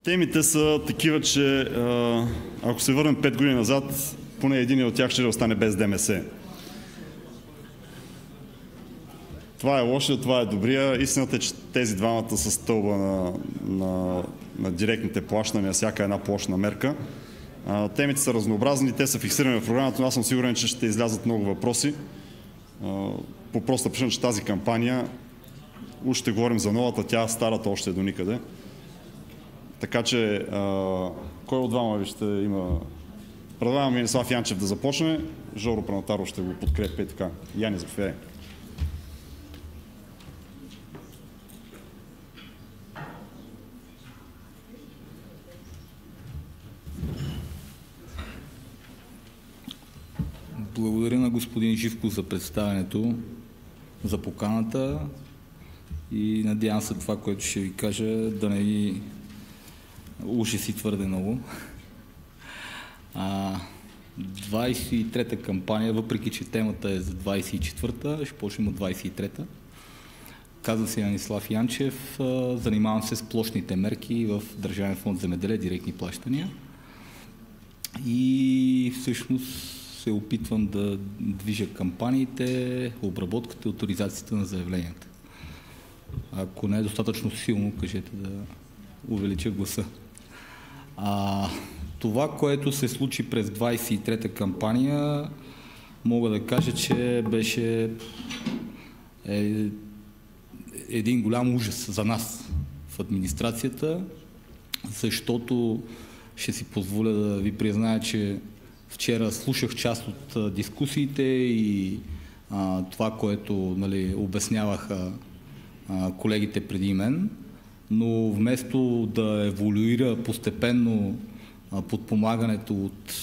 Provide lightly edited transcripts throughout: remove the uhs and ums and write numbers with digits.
Темите са такива, че ако се върнем 5 години назад, поне един от тях ще остане без ДМС. Това е лошия, това е добрия. Истината е, че тези двамата са стълба на директните плащания, всяка една площна мерка. Темите са разнообразни, те са фиксирани в програмата, но аз съм сигурен, че ще излязат много въпроси. По проста причина, че тази кампания, уж ще говорим за новата, тя старата още е до никъде. Така че, кой от двама ви ще има? Предлагам Мирослав Янчев да започне, Жоро Пранатаров ще го подкрепя и така. Яни, заповядай. Благодаря на господин Живков за представянето, за поканата и надявам се това, което ще ви кажа, да не ви ужаси твърде много. 23-та кампания, въпреки че темата е за 24-та, ще почнем от 23-та. Казвам се Янислав Янчев, занимавам се с площните мерки в Държавен фонд земеделие, директни плащания. И всъщност се опитвам да движа кампаниите, обработката и авторизацията на заявленията. Ако не е достатъчно силно, кажете да увелича гласа. Това, което се случи през 23-та кампания, мога да кажа, че беше един голям ужас за нас в администрацията, защото ще си позволя да ви призная, че вчера слушах част от дискусиите и това, което обясняваха колегите преди мен, но вместо да еволюира постепенно подпомагането от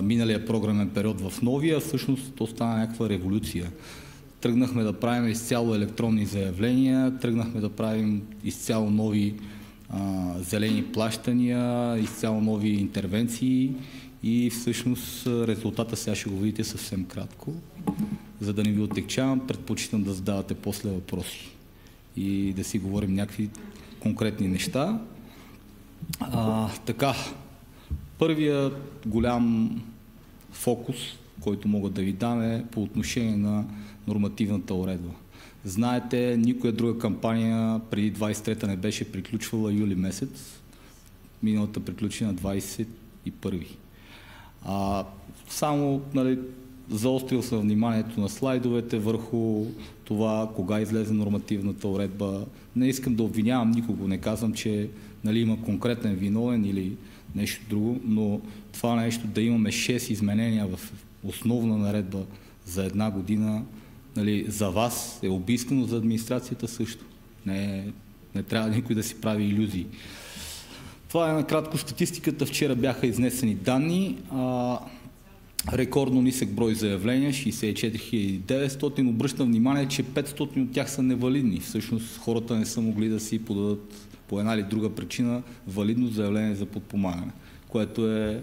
миналия програмен период в новия, всъщност то стана някаква революция. Тръгнахме да правим изцяло електронни заявления, тръгнахме да правим изцяло нови зелени плащания, изцяло нови интервенции и всъщност резултата сега ще го видите съвсем кратко. За да не ви отегчавам, предпочитам да задавате после въпроси и да си говорим някакви конкретни неща. Така, първият голям фокус, който мога да ви дам е по отношение на нормативната уредба. Знаете, никоя друга кампания преди 23-та не беше приключвала юли месец. Миналата приключи на 21-ви. Само заострил съм вниманието на слайдовете върху това, кога излезе нормативната уредба. Не искам да обвинявам никого, не казвам, че има конкретен виновен или нещо друго, но това нещо да имаме 6 изменения в основна наредба за една година, за вас е убийствено, за администрацията също. Не трябва никой да си прави илюзии. Това е накратко статистиката. Вчера бяха изнесени данни. Рекордно нисък брой заявления, 64 900. Обръщам внимание, че 500 от тях са невалидни. Всъщност хората не са могли да си подадат по една или друга причина валидно заявление за подпомагане, което е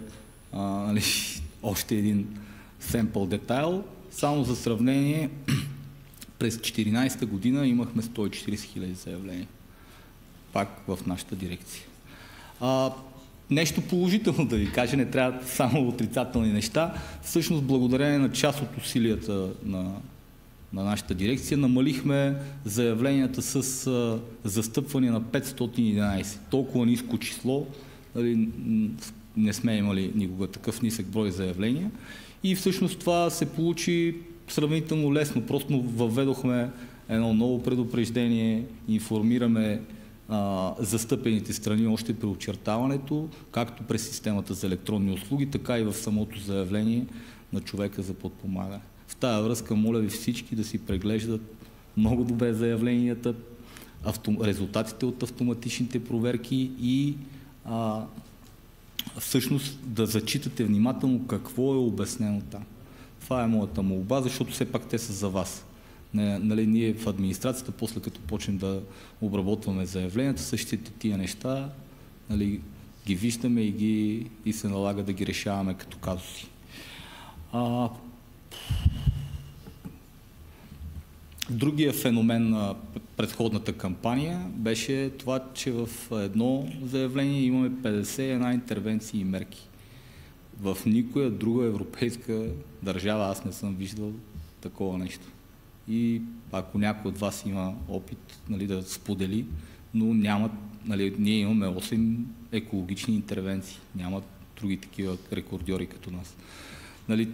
още един семпъл детайл. Само за сравнение, през 2014 година имахме 140 000 заявления. Пак в нашата дирекция. Нещо положително да ви кажа, не трябва само отрицателни неща. Всъщност, благодарение на част от усилията на нашата дирекция, намалихме заявленията с застъпване на 511. Толкова ниско число, не сме имали никога такъв нисък брой заявления. И всъщност това се получи сравнително лесно. Просто въведохме едно ново предупреждение, информираме застъпените страни още при очертаването, както през системата за електронни услуги, така и в самото заявление на човека за подпомагане. В тая връзка моля ви всички да си преглеждат много добре заявленията, резултатите от автоматичните проверки и всъщност да зачитате внимателно какво е обяснено там. Това е моята молба, защото все пак те са за вас. Ние в администрацията, после като почнем да обработваме заявленията, същите тия неща ги виждаме и се налага да ги решаваме като казуси. Другия феномен на предходната кампания беше това, че в едно заявление имаме 51 интервенции и мерки. В никоя друга европейска държава аз не съм виждал такова нещо. И ако някой от вас има опит, нали, да сподели, но няма, нали, ние имаме 8 екологични интервенции, няма други такива рекордьори като нас. Нали,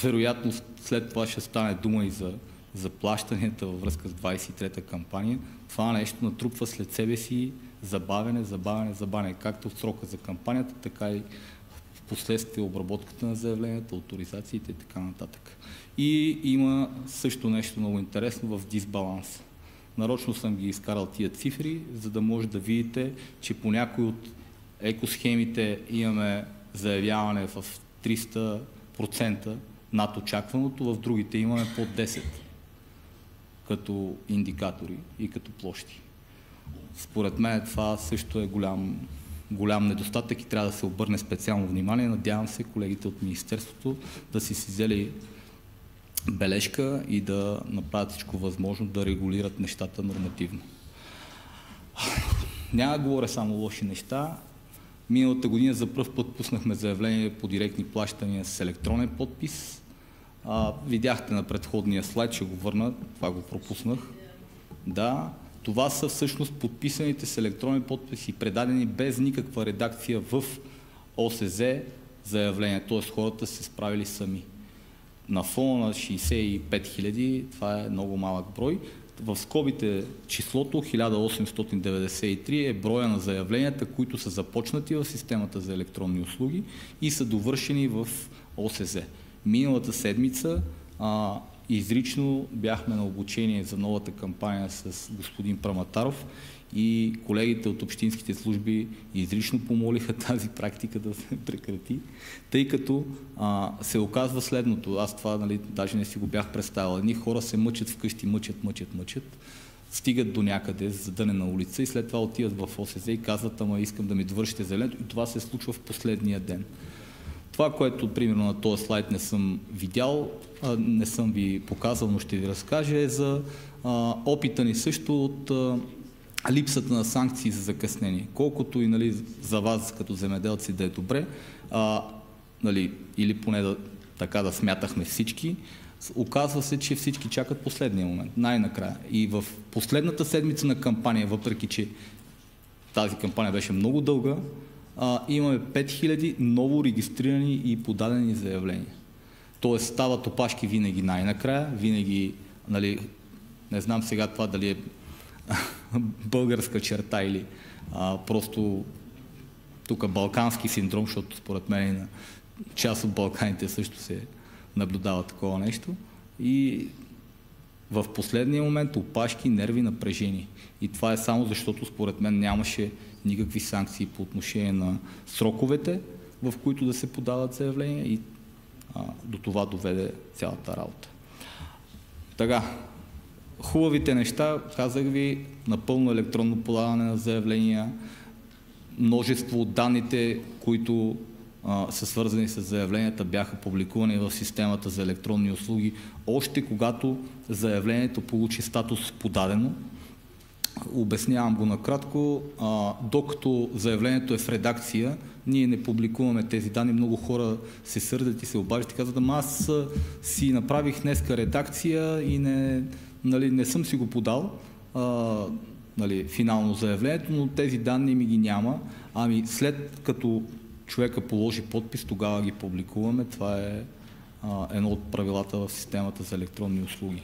вероятно след това ще стане дума и за заплащанията във връзка с 23-та кампания. Това нещо натрупва след себе си забавяне, както в срока за кампанията, така и в последствие обработката на заявленията, авторизациите и така нататък. И има също нещо много интересно в дисбаланс. Нарочно съм ги изкарал тия цифри, за да може да видите, че по някои от екосхемите имаме заявяване в 300% над очакваното, в другите имаме под 10% като индикатори и като площи. Според мен това също е голям недостатък и трябва да се обърне специално внимание. Надявам се колегите от Министерството да си взели бележка и да направят всичко възможно да регулират нещата нормативно. Няма да говоря само лоши неща. Миналата година за пръв път пуснахме заявление по директни плащания с електронен подпис. Видяхте на предходния слайд, ще го върна, това го пропуснах. Да, това са всъщност подписаните с електронен подпис и предадени без никаква редакция в ОСЗ заявления, т.е. хората се справили сами. На фона на 65 000, това е много малък брой. В скобите числото 1893 е броя на заявленията, които са започнати в системата за електронни услуги и са довършени в ОСЗ. Миналата седмица изрично бяхме на обучение за новата кампания с господин Праматаров и колегите от общинските служби изрично помолиха тази практика да се прекрати, тъй като се оказва следното. Аз това, нали, даже не си го бях представил. Едни хора се мъчат вкъщи, мъчат, стигат до някъде задънена улица и след това отиват в ОСЗ и казват: ама искам да ми довършите зеленото, и това се случва в последния ден. Това, което примерно на този слайд не съм видял, не съм ви показал, но ще ви разкажа, е за опита ни също от липсата на санкции за закъснение. Колкото и, нали, за вас като земеделци да е добре, нали, или поне така да смятахме всички, оказва се, че всички чакат последния момент, най-накрая. И в последната седмица на кампания, въпреки че тази кампания беше много дълга, имаме 5000 ново регистрирани и подадени заявления. Тоест стават опашки винаги най-накрая, винаги, нали, не знам сега това дали е българска черта или просто тук балкански синдром, защото според мен на част от Балканите също се наблюдава такова нещо. И в последния момент опашки, нерви, напрежение. И това е само защото според мен нямаше никакви санкции по отношение на сроковете, в които да се подават заявления, и до това доведе цялата работа. Така, хубавите неща, казах ви, напълно електронно подаване на заявления, множество от данните, които са свързани с заявленията, бяха публикувани в системата за електронни услуги, още когато заявлението получи статус подадено. Обяснявам го накратко. Докато заявлението е в редакция, ние не публикуваме тези данни. Много хора се сърдят и се обаждат и казват: ама аз си направих днеска редакция и не съм си го подал, нали, финално заявлението, но тези данни ми ги няма. Ами след като човека положи подпис, тогава ги публикуваме. Това е едно от правилата в системата за електронни услуги.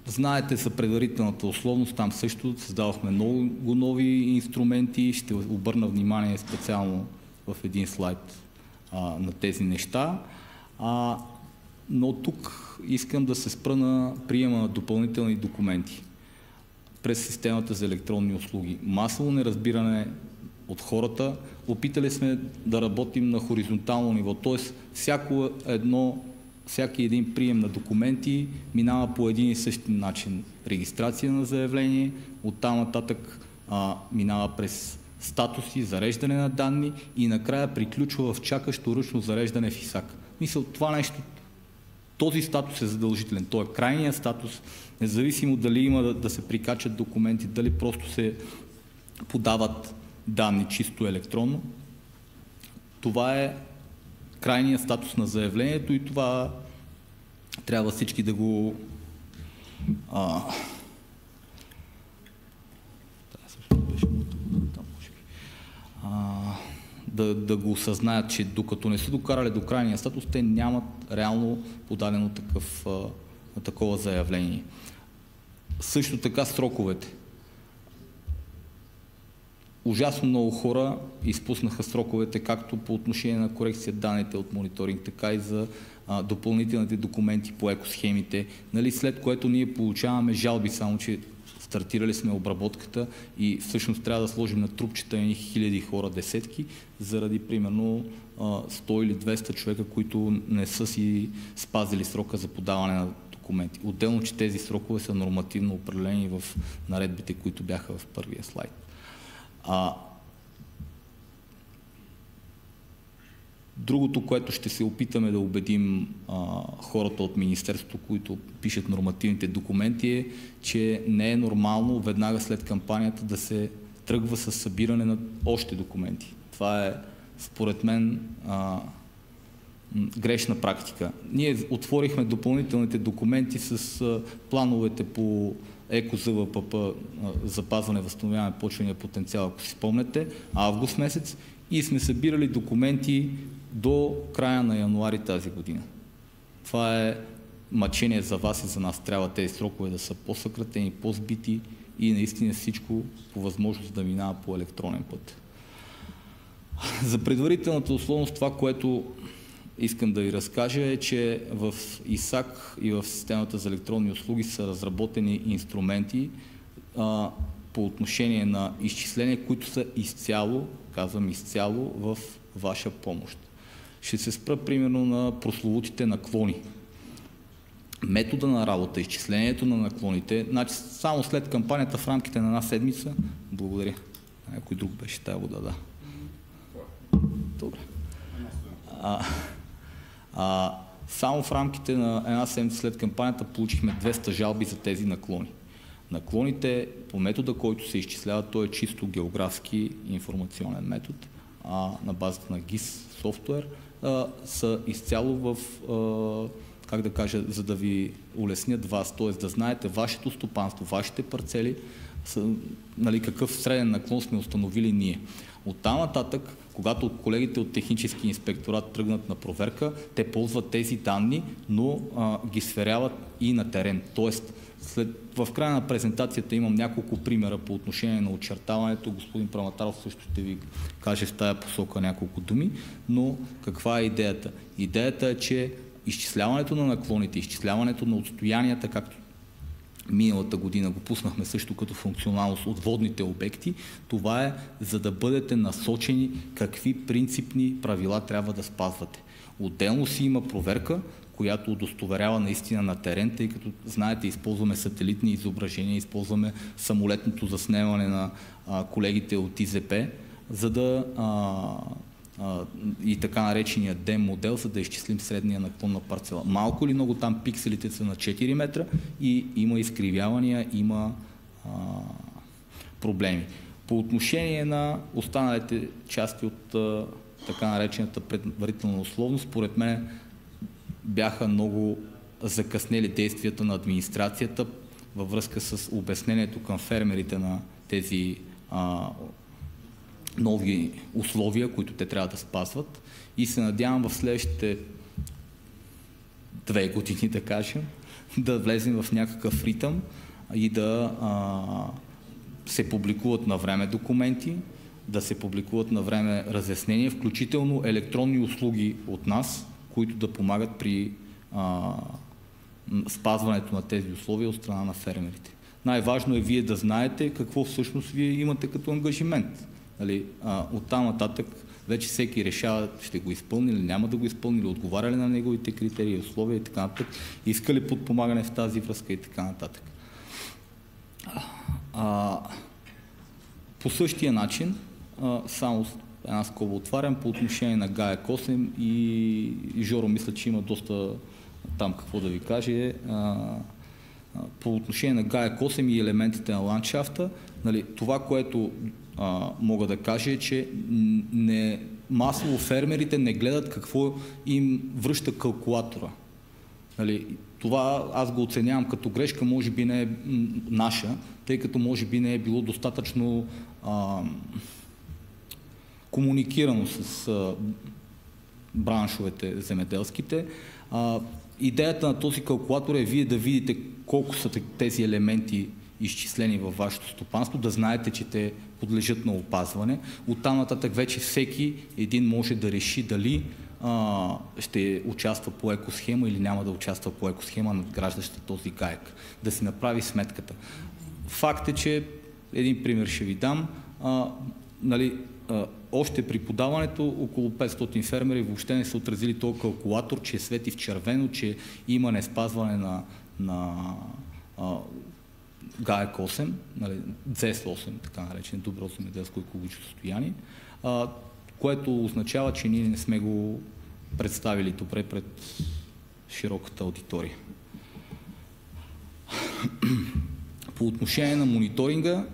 Знаете за предварителната условност, там също създавахме много нови инструменти. Ще обърна внимание специално в един слайд на тези неща. Но тук искам да се спра на приема на допълнителни документи през системата за електронни услуги. Масово неразбиране от хората. Опитали сме да работим на хоризонтално ниво, т.е. всяки един прием на документи минава по един и същи начин. Регистрация на заявление, оттам нататък минава през статуси, зареждане на данни и накрая приключва в чакащо ръчно зареждане в ИСАК. Мисля, това нещо Този статус е задължителен. Той е крайният статус, независимо дали има да се прикачат документи, дали просто се подават данни чисто електронно. Това е крайният статус на заявлението и това трябва всички да го да го осъзнаят, че докато не са докарали до крайния статус, те нямат реално подадено такова заявление. Също така сроковете. Ужасно много хора изпуснаха сроковете както по отношение на корекция данните от мониторинг, така и за допълнителните документи по екосхемите, нали, след което ние получаваме жалби, само че стартирали сме обработката и всъщност трябва да сложим на трупчета едни хиляди хора, десетки, заради примерно 100 или 200 човека, които не са си спазили срока за подаване на документи. Отделно, че тези срокове са нормативно определени в наредбите, които бяха в първия слайд. Другото, което ще се опитаме да убедим хората от Министерството, които пишат нормативните документи, е, че не е нормално веднага след кампанията да се тръгва с събиране на още документи. Това е, според мен, грешна практика. Ние отворихме допълнителните документи с плановете по ЕКО-ЗВПП, запазване, възстановяване, почвения потенциал, ако си спомнете, август месец, и сме събирали документи до края на януари тази година. Това е мъчение за вас и за нас. Трябва тези срокове да са по-съкратени, по-сбити и наистина всичко по възможност да минава по електронен път. За предварителната условност, това, което искам да ви разкажа, е, че в ИСАК и в системата за електронни услуги са разработени инструменти по отношение на изчисления, които са изцяло, казвам изцяло, в ваша помощ. Ще се спра примерно на прословутите наклони. Метода на работа, изчислението на наклоните, значи само след кампанията в рамките на една седмица, благодаря. Някой друг беше тая вода, да. Добре. Само в рамките на една седмица след кампанията получихме 200 жалби за тези наклони. Наклоните по метода, който се изчислява, той е чисто географски информационен метод, на базата на GIS софтуер, са изцяло в, как да кажа, за да ви улеснят вас, т.е. да знаете вашето стопанство, вашите парцели, нали, какъв среден наклон сме установили ние. Оттам нататък, когато колегите от технически инспекторат тръгнат на проверка, те ползват тези данни, но ги сверяват и на терен. Тоест, в края на презентацията имам няколко примера по отношение на очертаването. Господин Праматаров също ще ви каже в тая посока няколко думи, но каква е идеята? Идеята е, че изчисляването на наклоните, изчисляването на отстоянията, както миналата година го пуснахме също като функционалност от водните обекти, това е за да бъдете насочени какви принципни правила трябва да спазвате. Отделно си има проверка, която удостоверява наистина на терен, тъй като, знаете, използваме сателитни изображения, използваме самолетното заснемане на колегите от ИЗП, за да и така наречения DEM модел, за да изчислим средния наклон на парцела. Малко или много там пикселите са на 4 метра и има изкривявания, има проблеми. По отношение на останалите части от така наречената предварителна условност, според мен бяха много закъснели действията на администрацията във връзка с обяснението към фермерите на тези нови условия, които те трябва да спазват, и се надявам в следващите 2 години, да кажем, да влезем в някакъв ритъм и да се публикуват на време документи, да се публикуват на време разяснения, включително електронни услуги от нас, които да помагат при спазването на тези условия от страна на фермерите. Най-важно е вие да знаете какво всъщност вие имате като ангажимент. Оттам нататък вече всеки решава ще го изпълни или няма да го изпълни, или отговаря ли на неговите критерии, условия и така нататък, иска ли подпомагане в тази връзка и така нататък. По същия начин, само една скоба отварям, по отношение на ГАЕК 8 и Жоро, мисля, че има доста там какво да ви каже, по отношение на GAEC 8 и елементите на ландшафта, нали, това, което мога да кажа е, че масово фермерите не гледат какво им връща калкулатора. Нали, това аз го оценявам като грешка, може би не е наша, тъй като може би не е било достатъчно комуникирано с браншовете земеделските. Идеята на този калкулатор е вие да видите колко са тези елементи изчислени във вашето стопанство, да знаете, че те подлежат на опазване. Оттам нататък вече всеки един може да реши дали ще участва по екосхема или няма да участва по екосхема, надграждаща този GAEC. Да си направи сметката. Факт е, че един пример ще ви дам. Нали, още при подаването около 500 фермери въобще не са отразили този калкулатор, че свети в червено, че има неспазване на GAEC 8, нали, ZES 8, така наречен добро земеделско екологично състояние, което означава, че ние не сме го представили добре пред широката аудитория. По отношение на мониторинга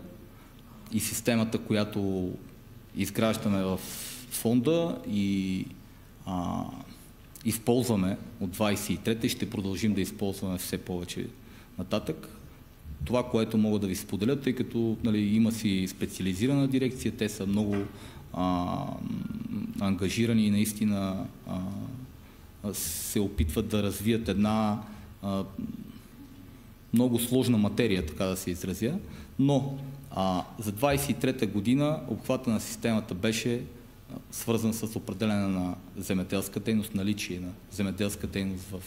и системата, която изграждаме в фонда и използваме от 23-та и ще продължим да използваме все повече нататък. Това, което мога да ви споделя, тъй като нали, има си специализирана дирекция, те са много ангажирани и наистина се опитват да развият една много сложна материя, така да се изразя, но за 23-та година обхвата на системата беше свързан с определене на земеделска дейност, наличие на земеделска дейност в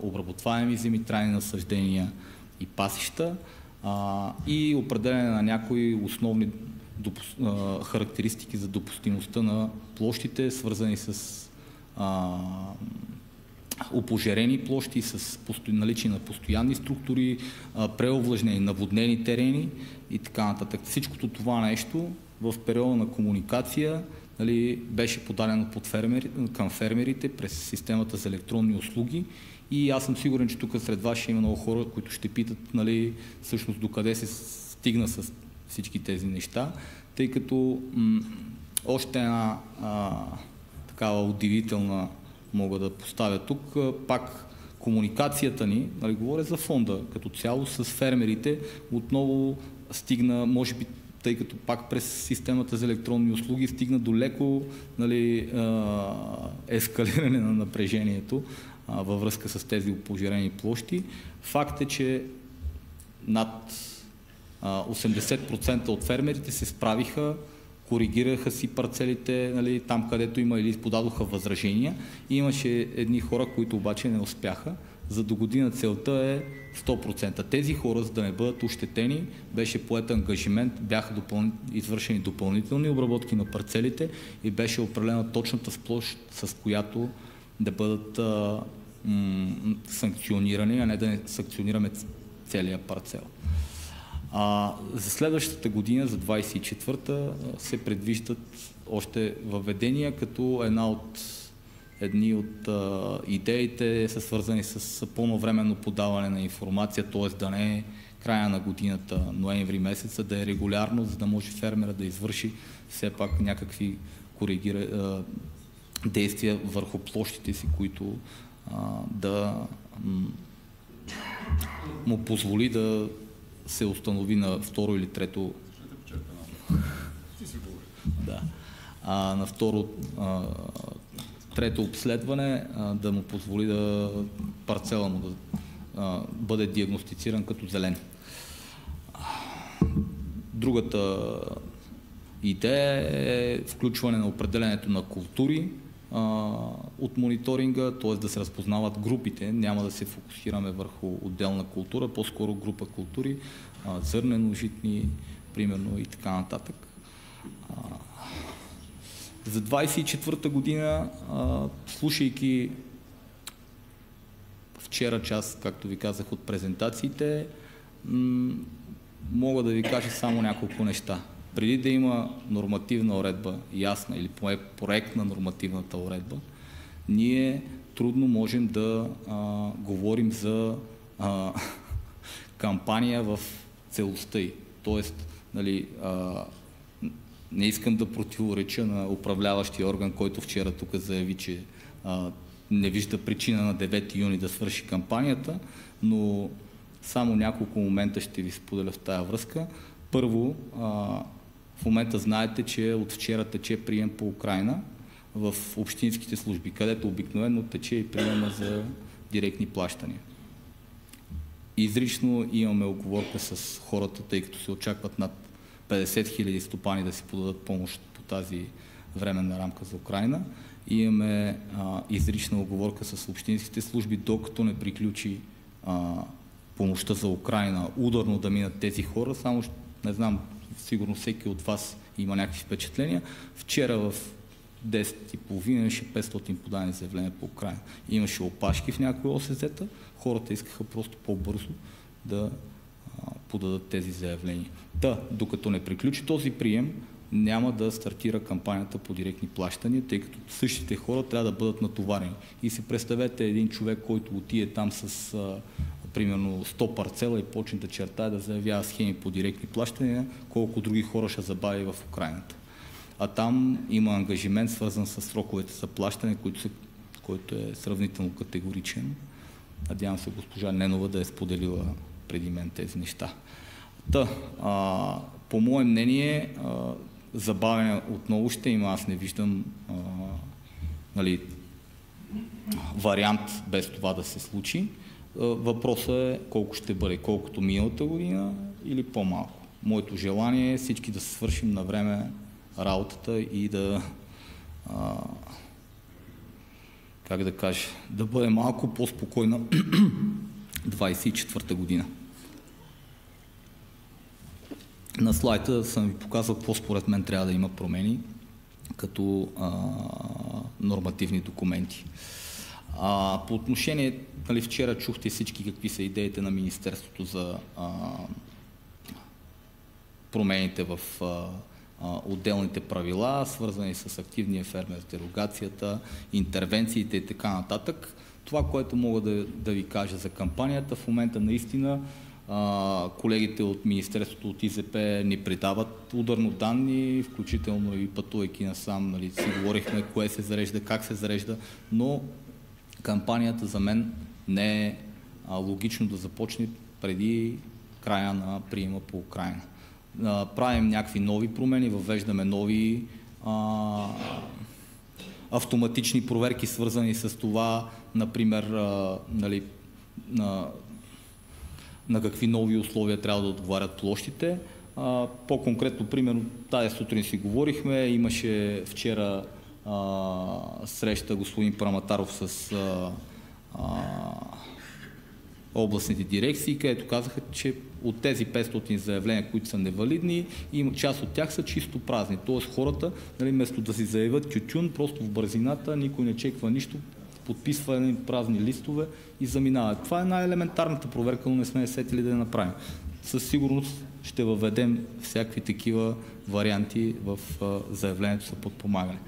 обработваеми земи, трайни насаждения и пасища и определене на някои основни характеристики за допустимостта на площите, свързани с опожарени площи, с наличие на постоянни структури, преовлажнени, наводнени терени и така нататък. Всичкото това нещо в периода на комуникация нали, беше подадено към фермерите през системата за електронни услуги и аз съм сигурен, че тук сред вас ще има много хора, които ще питат нали, всъщност докъде се стигна с всички тези неща, тъй като още една такава удивителна мога да поставя тук, пак комуникацията ни, нали, говоря за фонда като цяло, с фермерите отново стигна, може би, тъй като пак през системата за електронни услуги стигна до леко нали, ескалиране на напрежението във връзка с тези опожарени площи. Факт е, че над 80% от фермерите се справиха, коригираха си парцелите нали, там, където има или подадоха възражения. И имаше едни хора, които обаче не успяха. За до година целта е 100%. Тези хора, за да не бъдат ощетени, беше поет ангажимент, бяха извършени допълнителни обработки на парцелите и беше определена точната площ, с която да бъдат санкционирани, а не да не санкционираме целия парцел. За следващата година, за 24-та, се предвиждат още въведения, като едни от идеите са свързани с пълновременно подаване на информация, т.е. да не е края на годината, ноември месеца, да е регулярно, за да може фермера да извърши все пак някакви действия върху площите си, които да му позволи да се установи на второ или трето на второ трето обследване да му позволи да парцела му да бъде диагностициран като зелен. Другата идея е включване на определенето на култури от мониторинга, т.е. да се разпознават групите, няма да се фокусираме върху отделна култура, по-скоро група култури, зърнено-житни, примерно и така нататък. За 24-та година, слушайки вчера част, както ви казах, от презентациите, мога да ви кажа само няколко неща. Преди да има нормативна уредба, ясна или проект на нормативната уредба, Ние трудно можем да говорим за кампания в целостта й. Тоест, нали, не искам да противореча на управляващия орган, който вчера тук заяви, че не вижда причина на 9 юни да свърши кампанията, но само няколко момента ще ви споделя в тая връзка. Първо, в момента знаете, че от вчера тече прием по Украйна в общинските служби, където обикновено тече и приема за директни плащания. Изрично имаме уговорка с хората, тъй като се очакват над 50 000 стопани да си подадат помощ по тази временна рамка за Украйна. Имаме изрична уговорка с общинските служби, докато не приключи помощта за Украйна, ударно да минат тези хора. Само, не знам, сигурно всеки от вас има някакви впечатления. Вчера в 10:30 имаше 500 подадени заявления по Украйна. Имаше опашки в някои ОСЗ-та, хората искаха просто по-бързо да подадат тези заявления. Докато не приключи този прием, няма да стартира кампанията по директни плащания, тъй като същите хора трябва да бъдат натоварени. И си представете един човек, който отиде там с примерно 100 парцела и почне да чертае, да заявява схеми по директни плащания, колко други хора ще забави в Украйната. А там има ангажимент, свързан с сроковете за плащане, който е сравнително категоричен. Надявам се госпожа Ненова да е споделила преди мен тези неща. По мое мнение, забавяне отново ще има. Аз не виждам вариант без това да се случи. Въпросът е колко ще бъде, колкото миналата година или по-малко. Моето желание е всички да се свършим на време работата и да да бъде малко по-спокойна 24-та година. На слайда съм ви показал какво според мен трябва да има промени като нормативни документи. По отношение, вчера чухте всички какви са идеите на Министерството за промените в отделните правила, свързани с активния фермер, дерогацията, интервенциите и така нататък. Това, което мога да ви кажа за кампанията, в момента наистина колегите от Министерството, от ИЗП ни придават ударно данни, включително и пътувайки насам, си говорихме кое се зарежда, как се зарежда, но кампанията за мен не е логично да започне преди края на приема по Украйна. Правим някакви нови промени, въвеждаме нови автоматични проверки, свързани с това, например, на какви нови условия трябва да отговарят площите. По-конкретно, примерно, тази сутрин си говорихме, имаше вчера среща господин Параматаров с областните дирекции, където казаха, че от тези 500 заявления, които са невалидни, част от тях са чисто празни. Тоест хората, вместо да си заявят тютюн, просто в бързината, никой не чеква нищо, подписва празни листове и заминават. Това е най-елементарната проверка, но не сме сетили да я направим. Със сигурност ще въведем всякакви такива варианти в заявлението за подпомагане.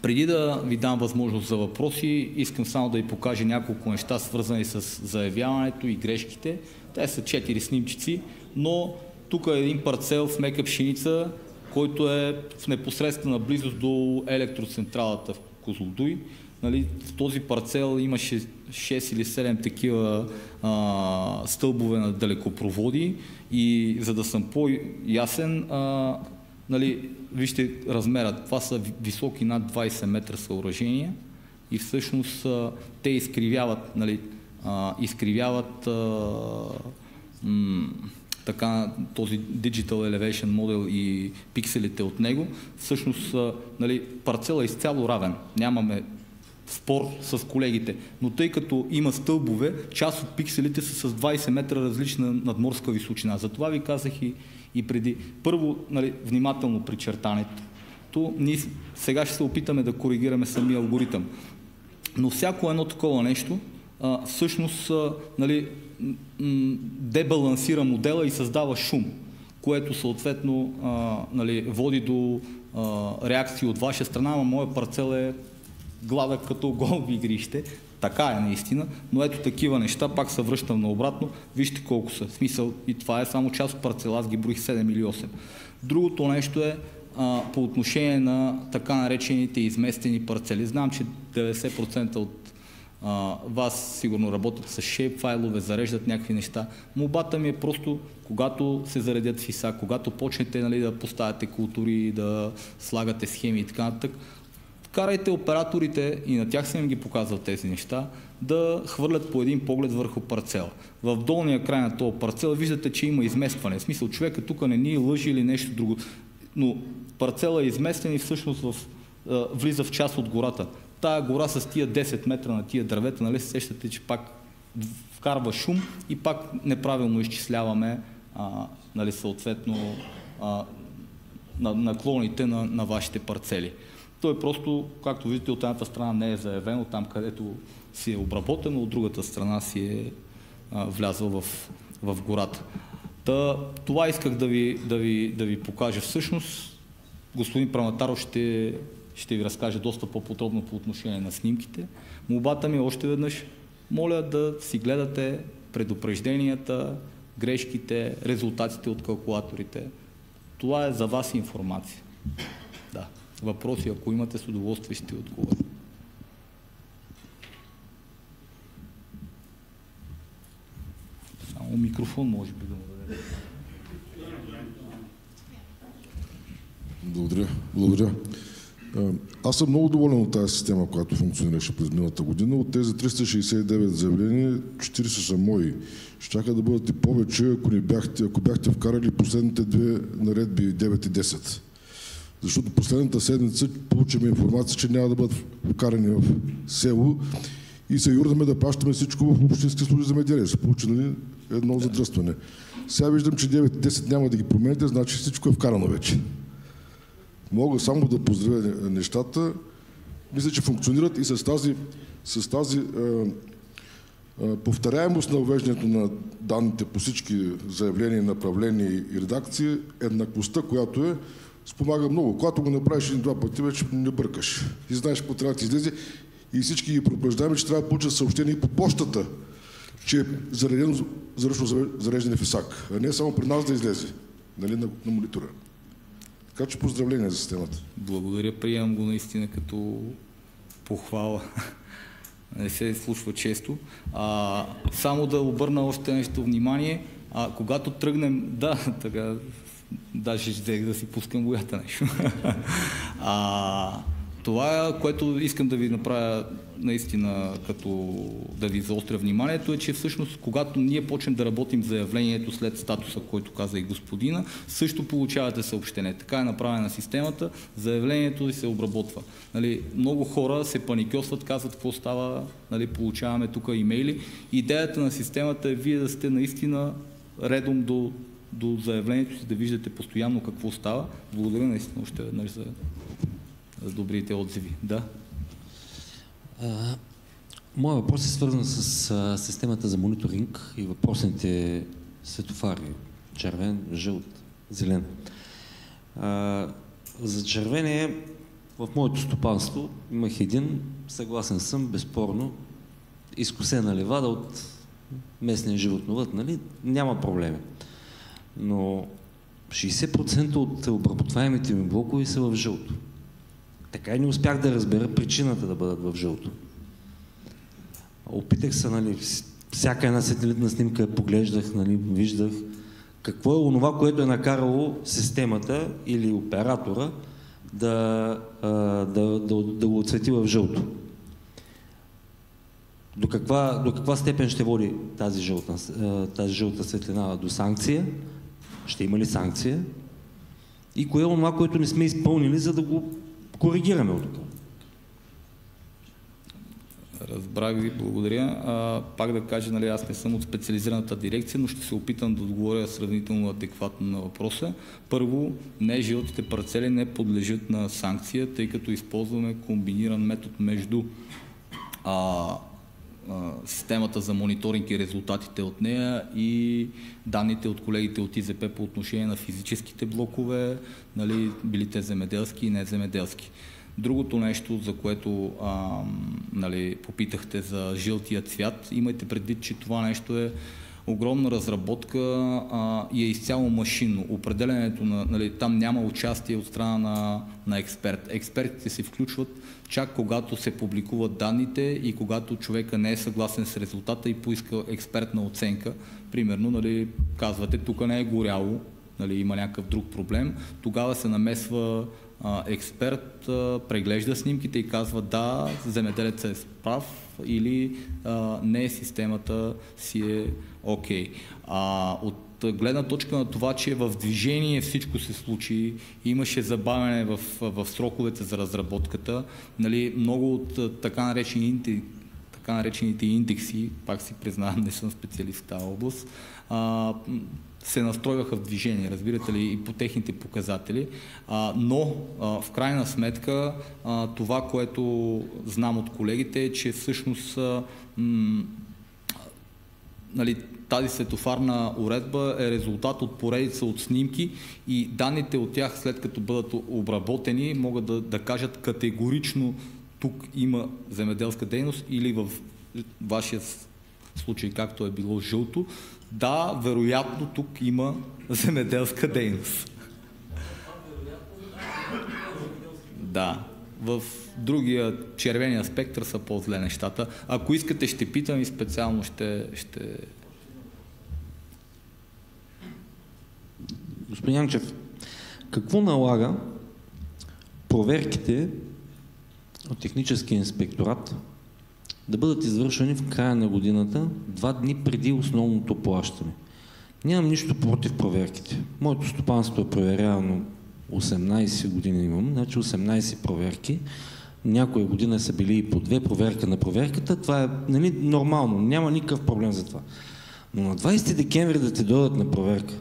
Преди да ви дам възможност за въпроси, искам само да ви покажа няколко неща, свързани с заявяването и грешките. Те са 4 снимчици, но тук е един парцел с мека пшеница, който е в непосредствена близост до електроцентралата в Козлодуй. В този парцел имаше 6 или 7 такива стълбове на далекопроводи и за да съм по-ясен, вижте размерът. Това са високи над 20 метра съоръжения и всъщност те изкривяват, така този Digital Elevation модел и пикселите от него. Всъщност парцелът е изцяло равен. Нямаме спор с колегите, но тъй като има стълбове, част от пикселите са с 20 метра различна надморска височина. Затова ви казах и преди. Първо, внимателно при чертането. Ние сега ще се опитаме да коригираме самия алгоритъм. Но всяко едно такова нещо всъщност дебалансира модела и създава шум, което съответно води до реакции от ваша страна, но моя парцел е гладък като голф игрище. Така е наистина, но ето такива неща, пак се връщам наобратно, вижте колко са. В смисъл, и това е само част от парцела, аз ги броих 7 или 8. Другото нещо е по отношение на така наречените изместени парцели. Знам, че 90% от вас сигурно работят с шейп файлове, зареждат някакви неща. Молбата ми е просто, когато се заредят в ISA, когато почнете, нали, да поставяте култури, да слагате схеми и така нататък, карайте операторите, и на тях съм им ги показвал тези неща, да хвърлят по един поглед върху парцела. В долния край на този парцел виждате, че има изместване. В смисъл, човека тук не ни лъжи или нещо друго. Но парцела е изместен и всъщност влиза в част от гората. Тая гора с тия 10 метра на тия дървета, нали се сещате, че пак вкарва шум и пак неправилно изчисляваме нали, съответно наклоните на вашите парцели. Той просто, както виждате, от едната страна не е заявено, там където си е обработено, от другата страна си е влязъл в гората. Това исках да ви покажа. Всъщност, господин Праматаров ще ви разкаже доста по-подробно по отношение на снимките. Молбата ми още веднъж, моля да си гледате предупрежденията, грешките, резултатите от калкулаторите. Това е за вас информация. Да. Въпроси, ако имате, с удоволствие ще отговоря. Само микрофон може би да му даде. Благодаря. Аз съм много доволен от тази система, която функционираше през миналата година. От тези 369 заявления, 40 са мои. Щяха да бъдат и повече, ако бяхте вкарали последните две наредби 9 и 10. Защото последната седмица получим информация, че няма да бъдат вкарани в село и се юрдаме да плащаме всичко в общински служби за земеделие. Са получили едно задръстване. Сега виждам, че 9 и 10 няма да ги промените, значи всичко е вкарано вече. Мога само да поздравя нещата. Мисля, че функционират и с тази повторяемост на въвеждането на данните по всички заявления, направления и редакции, еднаквостта, която е, спомага много. Когато го направиш един-два пъти, вече не бъркаш. И знаеш какво трябва да ти излезе и всички ги предупреждаваме, че трябва да получат съобщение и по почтата, че е заредено за ръчно зареждане в ИСАК, а не само при нас да излезе, нали, на монитора. Така че поздравления за системата. Благодаря, приемам го наистина като похвала. Не се случва често. Само да обърна още нещо внимание. Когато тръгнем, така, даже взех да си пускам боята нещо. Това, което искам да ви направя наистина, като да ви заостря вниманието, е, че всъщност, когато ние почнем да работим заявлението след статуса, който каза и господина, също получавате съобщение. Така е направена системата, заявлението ви се обработва. Нали, много хора се паникьосват, казват какво става, нали, получаваме тук имейли. Идеята на системата е вие да сте наистина редом до заявлението си, да виждате постоянно какво става. Благодаря наистина още веднъж за добрите отзиви. Да. Моят въпрос е свързан с системата за мониторинг и въпросните светофари. Червен, жълт, зелен. За червения в моето стопанство имах един, съгласен съм, безспорно, изкосена ливада от местния животновъд, нали? Няма проблеми. Но 60% от обработваемите ми блокове са в жълто. Така и не успях да разбера причината да бъдат в жълто. Опитах се, нали, всяка една сателитна снимка поглеждах, нали, виждах какво е онова, което е накарало системата или оператора да го отцвети в жълто. До каква степен ще води тази жълта светлина? До санкция? Ще има ли санкция? И кое е онова, което не сме изпълнили, за да го коригираме от тук? Разбрах ви, благодаря. Пак да кажа, нали, аз не съм от специализираната дирекция, но ще се опитам да отговоря сравнително адекватно на въпроса. Първо, не жълтите парцели не подлежат на санкция, тъй като използваме комбиниран метод между системата за мониторинг и резултатите от нея и данните от колегите от ИЗП по отношение на физическите блокове, нали, били те земеделски и неземеделски. Другото нещо, за което нали, попитахте за жълтия цвят, имайте предвид, че това нещо е огромна разработка и е изцяло машинно. Определенето нали, там няма участие от страна на експерт. Експертите се включват чак когато се публикуват данните и когато човека не е съгласен с резултата и поиска експертна оценка. Примерно, нали, казвате, тук не е горяло, нали, има някакъв друг проблем, тогава се намесва експерт, преглежда снимките и казва да, земеделецът е прав или не, системата си е окей. От гледна точка на това, че в движение всичко се случи, имаше забавяне в сроковете за разработката, нали, много от така наречените индекси, пак си признавам, не съм специалист в тази област, се настройваха в движение, разбирате ли, и по техните показатели, но в крайна сметка това, което знам от колегите е, че всъщност нали, тази светофарна уредба е резултат от поредица от снимки и данните от тях, след като бъдат обработени, могат да кажат категорично тук има земеделска дейност или в вашия случай, както е било жълто, да, вероятно тук има земеделска дейност. Да, в другия червения спектър са по-зле нещата. Ако искате, ще питам и специално ще... Господин Янчев, какво налага проверките от техническия инспекторат да бъдат извършвани в края на годината, 2 дни преди основното плащане? Нямам нищо против проверките. Моето стопанство е проверявано 18 години имам, значи 18 проверки. Някоя година са били и по 2 проверка на проверката. Това е, нали, нормално, няма никакъв проблем за това. Но на 20 декември да те дойдат на проверка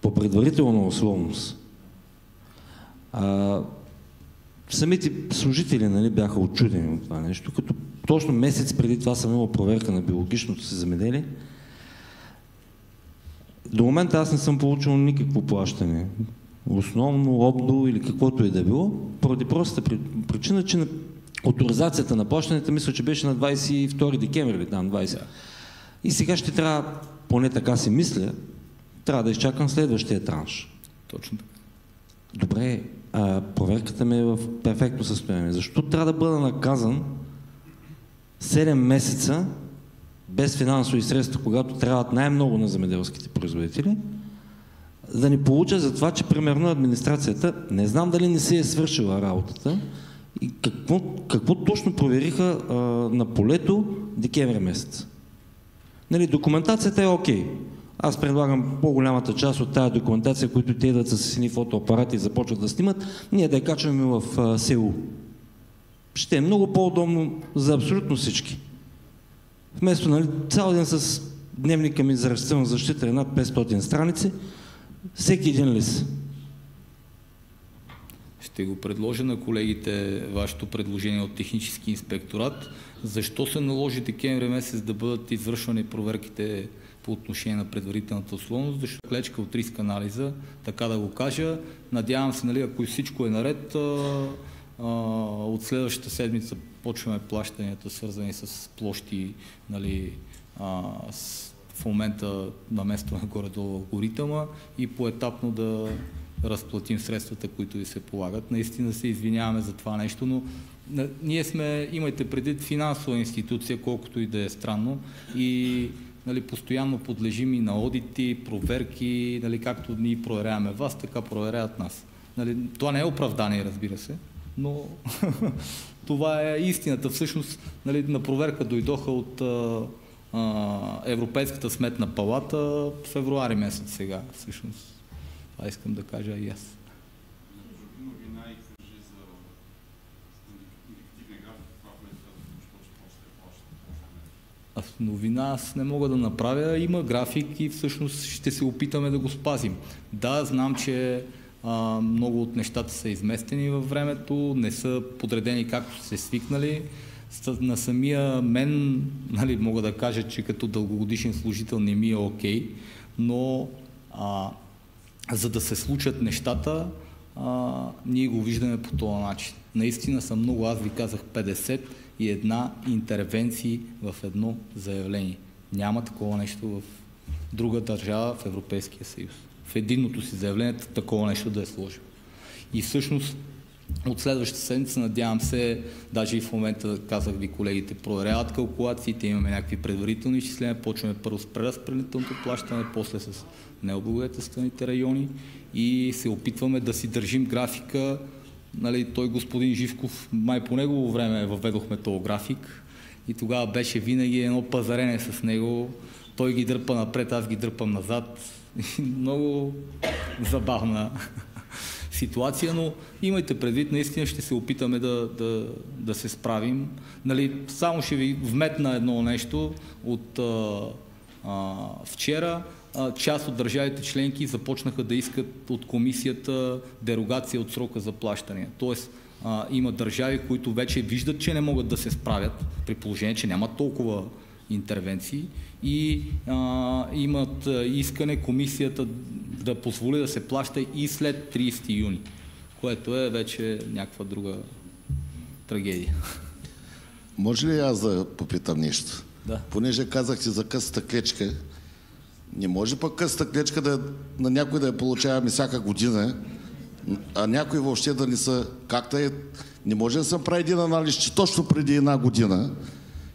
по предварителна условност, самите служители, нали, бяха отчудени от това нещо, като точно месец преди това съм имал проверка на биологичното си земеделие. До момента аз не съм получил никакво плащане. Основно, обдо или каквото и да било, поради простата причина, че оторизацията на плащането мисля, че беше на 22 декември или там 20. И сега ще трябва, поне така си мисля, трябва да изчакам следващия транш. Точно така. Добре, проверката ми е в перфектно състояние. Защо трябва да бъда наказан 7 месеца без финансови средства, когато трябват най-много на земеделските производители, да ни получа за това, че примерно администрацията, не знам дали не си е свършила работата и какво точно провериха на полето декември месец. Нали, документацията е окей. Аз предлагам по-голямата част от тази документация, които те идват с сини фотоапарати и започват да снимат, ние да я качваме в СЕУ. Ще е много по-удобно за абсолютно всички. Вместо, нали, цял ден с дневника ми за растителна защита е над 500 страници, всеки един лист. Ще го предложа на колегите вашето предложение от технически инспекторат. Защо се наложи декември месец да бъдат извършвани проверките по отношение на предварителната условност? Защото клечка от риск анализа, така да го кажа. Надявам се, нали, ако всичко е наред, от следващата седмица почваме плащанията, свързани с площи, нали, в момента наместваме горе-долу алгоритъма и поетапно да разплатим средствата, които ви се полагат. Наистина се извиняваме за това нещо, но ние сме, имайте предвид, финансова институция, колкото и да е странно, и, нали, постоянно подлежим и на одити, проверки, нали, както ние проверяваме вас, така проверяват нас. Нали, това не е оправдание, разбира се, но това е истината. Всъщност, нали, на проверка дойдоха от Европейската сметна палата в февруари месец сега, всъщност. Това искам да кажа и аз. Новина аз не мога да направя. Има график и всъщност ще се опитаме да го спазим. Да, знам, че много от нещата са изместени във времето, не са подредени както се свикнали. На самия мен, нали, мога да кажа, че като дългогодишен служител не ми е окей, но за да се случат нещата, ние го виждаме по този начин. Наистина са много, аз ви казах 51 интервенции в едно заявление. Няма такова нещо в друга държава в Европейския съюз. В единното си заявление такова нещо да е сложил. И всъщност от следващата седмица, надявам се, даже и в момента, казах ви, колегите проверяват калкулациите, имаме някакви предварителни изчисления, почваме първо с преразпределителното плащане, после с необлагодетелстваните райони и се опитваме да си държим графика. Нали, той господин Живков, май по негово време въведохме този график и тогава беше винаги едно пазарене с него. Той ги дърпа напред, аз ги дърпам назад. Много забавна ситуация, но имайте предвид, наистина ще се опитаме да се справим. Нали, само ще ви вметна едно нещо от вчера. Част от държавите членки започнаха да искат от комисията дерогация от срока за плащане. Тоест, има държави, които вече виждат, че не могат да се справят, при положение, че няма толкова интервенции и имат искане комисията да позволи да се плаща и след 30 юни, което е вече някаква друга трагедия. Може ли аз да попитам нещо? Да. Понеже казахте за късата клечка, не може пък късата клечка на някой да я получаваме всяка година, а някой въобще да не са... Както е, не може да съм прави един анализ, че точно преди една година,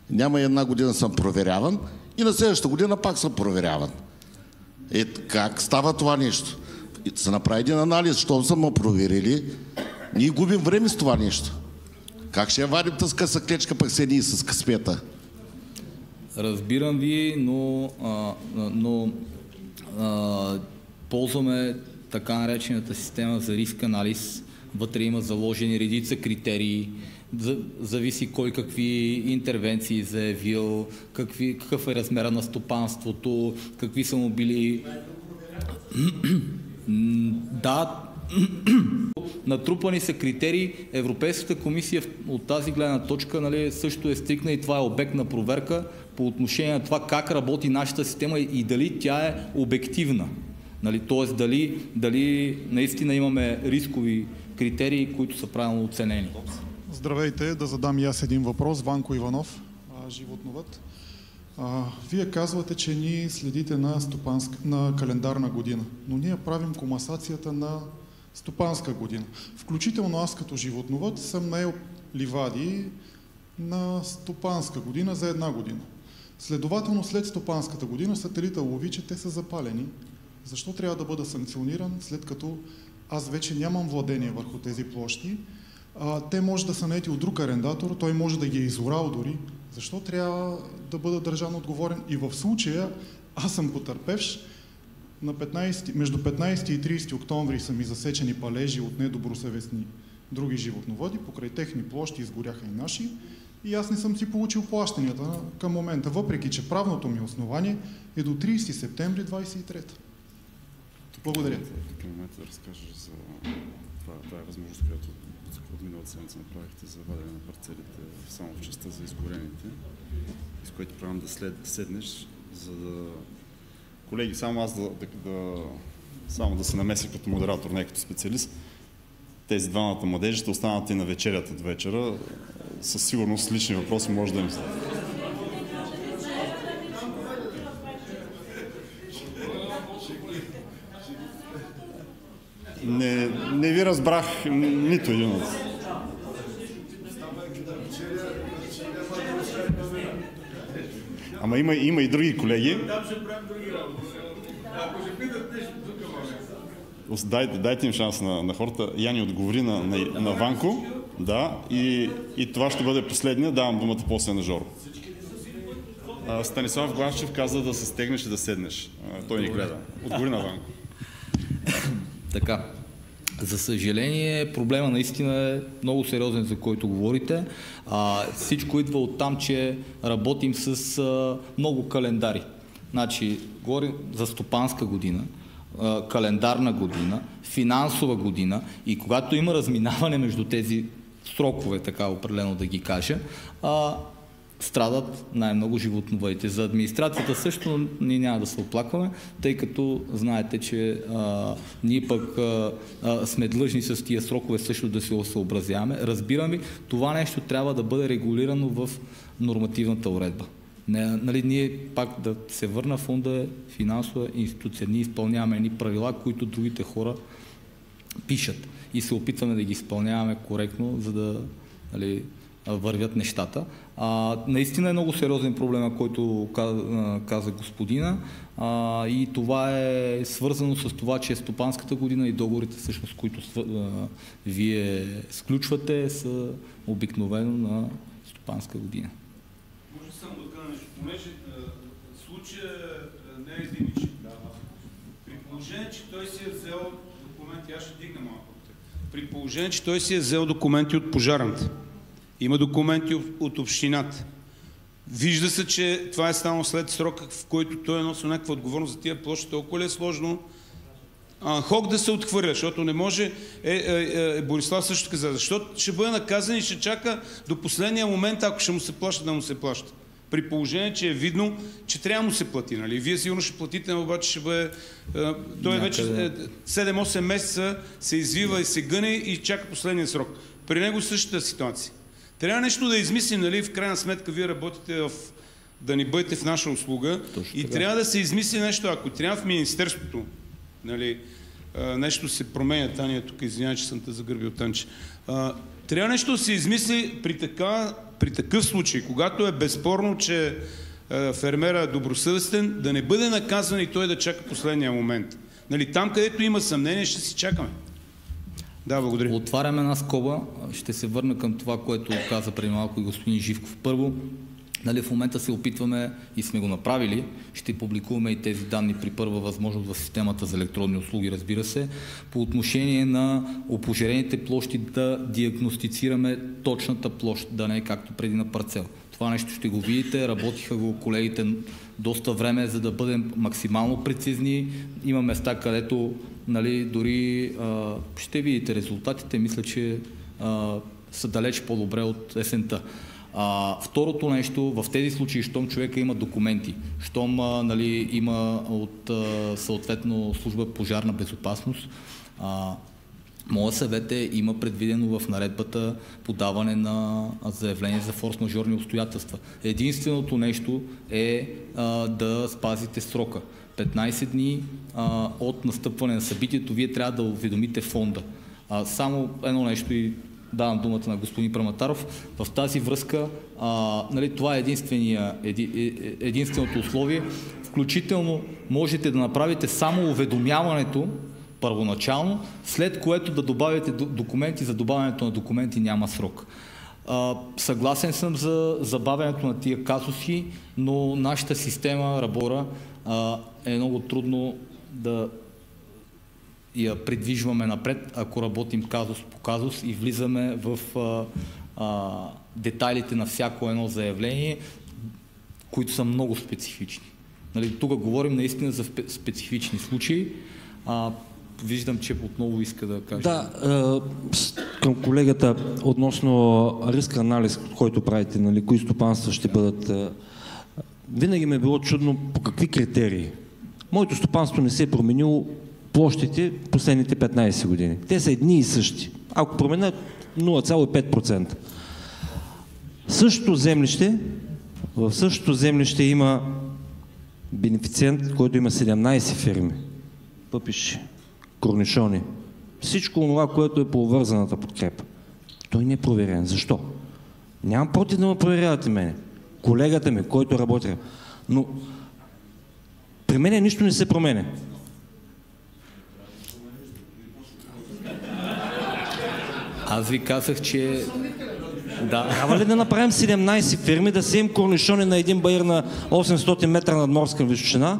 няма една година съм проверяван и на следващата година пак съм проверяван. Как става това нещо? Се направи един анализ, щом са ме проверили, ние губим време с това нещо. Как ще я вадим с къса клечка, пък се ние с късмета? Разбирам ви, но ползваме така наречената система за риск анализ. Вътре има заложени редица критерии, зависи кой какви интервенции заявил, какъв е размера на стопанството, какви са му били... Да, натрупани са критерии. Европейската комисия от тази гледна точка, нали, също е стрикна и това е обект на проверка по отношение на това как работи нашата система и дали тя е обективна. Нали, т.е. дали наистина имаме рискови критерии, които са правилно оценени. Здравейте, да задам и аз един въпрос. Ванко Иванов, животновъд. Вие казвате, че ние следите на календарна година, но ние правим комасацията на стопанска година. Включително аз като животновъд съм наел ливади на стопанска година за една година. Следователно след стопанската година сателита лови, че те са запалени. Защо трябва да бъда санкциониран, след като аз вече нямам владение върху тези площи? Те може да са наети от друг арендатор, той може да ги е изорал дори. Защо трябва да бъда държан отговорен? И в случая аз съм потърпевш. Между 15 и 30 октомври са ми засечени палежи от недобросъвестни други животновъди, покрай техни площи изгоряха и наши. И аз не съм си получил плащанията към момента, въпреки че правното ми основание е до 30 септември 23. Благодаря. Тук момента да разкажеш за това е възможност, която от миналата седмица направихте за вадене на парцелите само в частта за изгорените, с което правим да седнеш, за да... Колеги, само аз само да се намеся като модератор, не като специалист. Тези двамата младежи ще останат и на вечерята до вечера. Със сигурност лични въпроси може да им стане. Не ви разбрах нито един от... Ама има и други колеги. Дайте им шанс на хората. Яни отговори на Ванко. Да, и това ще бъде последния. Давам думата после на Жоро. Станислав Главчев каза да се стегнеш и да седнеш. Той ни гледа. Отговори на Ванко. Така. За съжаление, проблема наистина е много сериозен, за който говорите. Всичко идва от там, че работим с много календари. Значи, говорим за стопанска година, календарна година, финансова година и когато има разминаване между тези срокове, така определено да ги кажа, страдат най-много животновъдите. За администрацията също ние няма да се оплакваме, тъй като знаете, че ние пък сме длъжни с тия срокове също да се съобразяваме. Разбираме, това нещо трябва да бъде регулирано в нормативната уредба. Нали, ние пак да се върна, фонда е финансова институция. Ние изпълняваме едни правила, които другите хора пишат и се опитваме да ги изпълняваме коректно, за да, нали, вървят нещата. Наистина е много сериозен проблем, който каза господина, и това е свързано с това, че стопанската година и договорите, всъщност, които вие сключвате, са обикновено на стопанска година. Може само да кажа нещо, понеже случая не е единичен. При положение, че той си е взел документи, аз ще дигна малко. При положение, че той си е взел документи от пожарната, има документи от общината. Вижда се, че това е станало след срока, в който той е носил някаква отговорност за тия площи. Толкова ли е сложно хок да се отхвърля, защото не може, Борислав също каза, защото ще бъде наказан и ще чака до последния момент, ако ще му се плаща, да му се плаща. При положение, че е видно, че трябва да му се плати. Нали? Вие сигурно ще платите, но обаче ще бъде... Той вече 7-8 месеца се извива и се гъне и чака последния срок. При него същата ситуация. Трябва нещо да измислим, нали? В крайна сметка вие работите да ни бъдете в наша услуга. Точно и така. Трябва да се измисли нещо, ако трябва в Министерството, нали, нещо се променя, Таня тук, извиня, че съм те загърбил, Танче. Трябва нещо да се измисли при такъв случай, когато е безспорно, че фермера е добросъвестен, да не бъде наказан и той да чака последния момент. Нали, там, където има съмнение, ще си чакаме. Да, благодаря. Отваряме една скоба. Ще се върна към това, което каза преди малко и господин Живков. Първо, нали, в момента се опитваме и сме го направили, ще публикуваме и тези данни при първа възможност в системата за електронни услуги, разбира се, по отношение на опожарените площи да диагностицираме точната площ, да не е както преди на парцел. Това нещо ще го видите, работиха го колегите доста време, за да бъдем максимално прецизни. Има места, където, нали, дори ще видите резултатите, мисля, че са далеч по-добре от есента. Второто нещо, в тези случаи, щом човека има документи, щом, нали, има от съответно служба пожарна безопасност, моят съвет е, има предвидено в наредбата подаване на заявление за форс-мажорни обстоятелства. Единственото нещо е да спазите срока. 15 дни от настъпване на събитието вие трябва да уведомите фонда. Само едно нещо и давам думата на господин Праматаров. В тази връзка, нали, това е единственото условие. Включително можете да направите само уведомяването първоначално, след което да добавите документи. За добавянето на документи няма срок. Съгласен съм за забавянето на тия казуси, но нашата система работа е много трудно да я придвижваме напред, ако работим казус по казус и влизаме в детайлите на всяко едно заявление, които са много специфични. Нали, тук говорим наистина за специфични случаи. Виждам, че отново иска да каже. Да, към колегата относно риск анализ, който правите, нали, кои стопанства ще бъдат... Винаги ми е било чудно по какви критерии. Моето стопанство не се е променило площите последните 15 години. Те са едни и същи. Ако променят 0,5%. В същото землище има бенефициент, който има 17 фирми. Пъпиши, корнишони. Всичко това, което е по обвързаната подкрепа. Той не е проверен. Защо? Нямам против да ме проверявате мене. Колегата ми, който работи. Но при мен нищо не се променя. Аз ви казах, че... Да. Трябва ли да направим 17 фирми, да сеем корнишони на един баир на 800 метра надморска височина?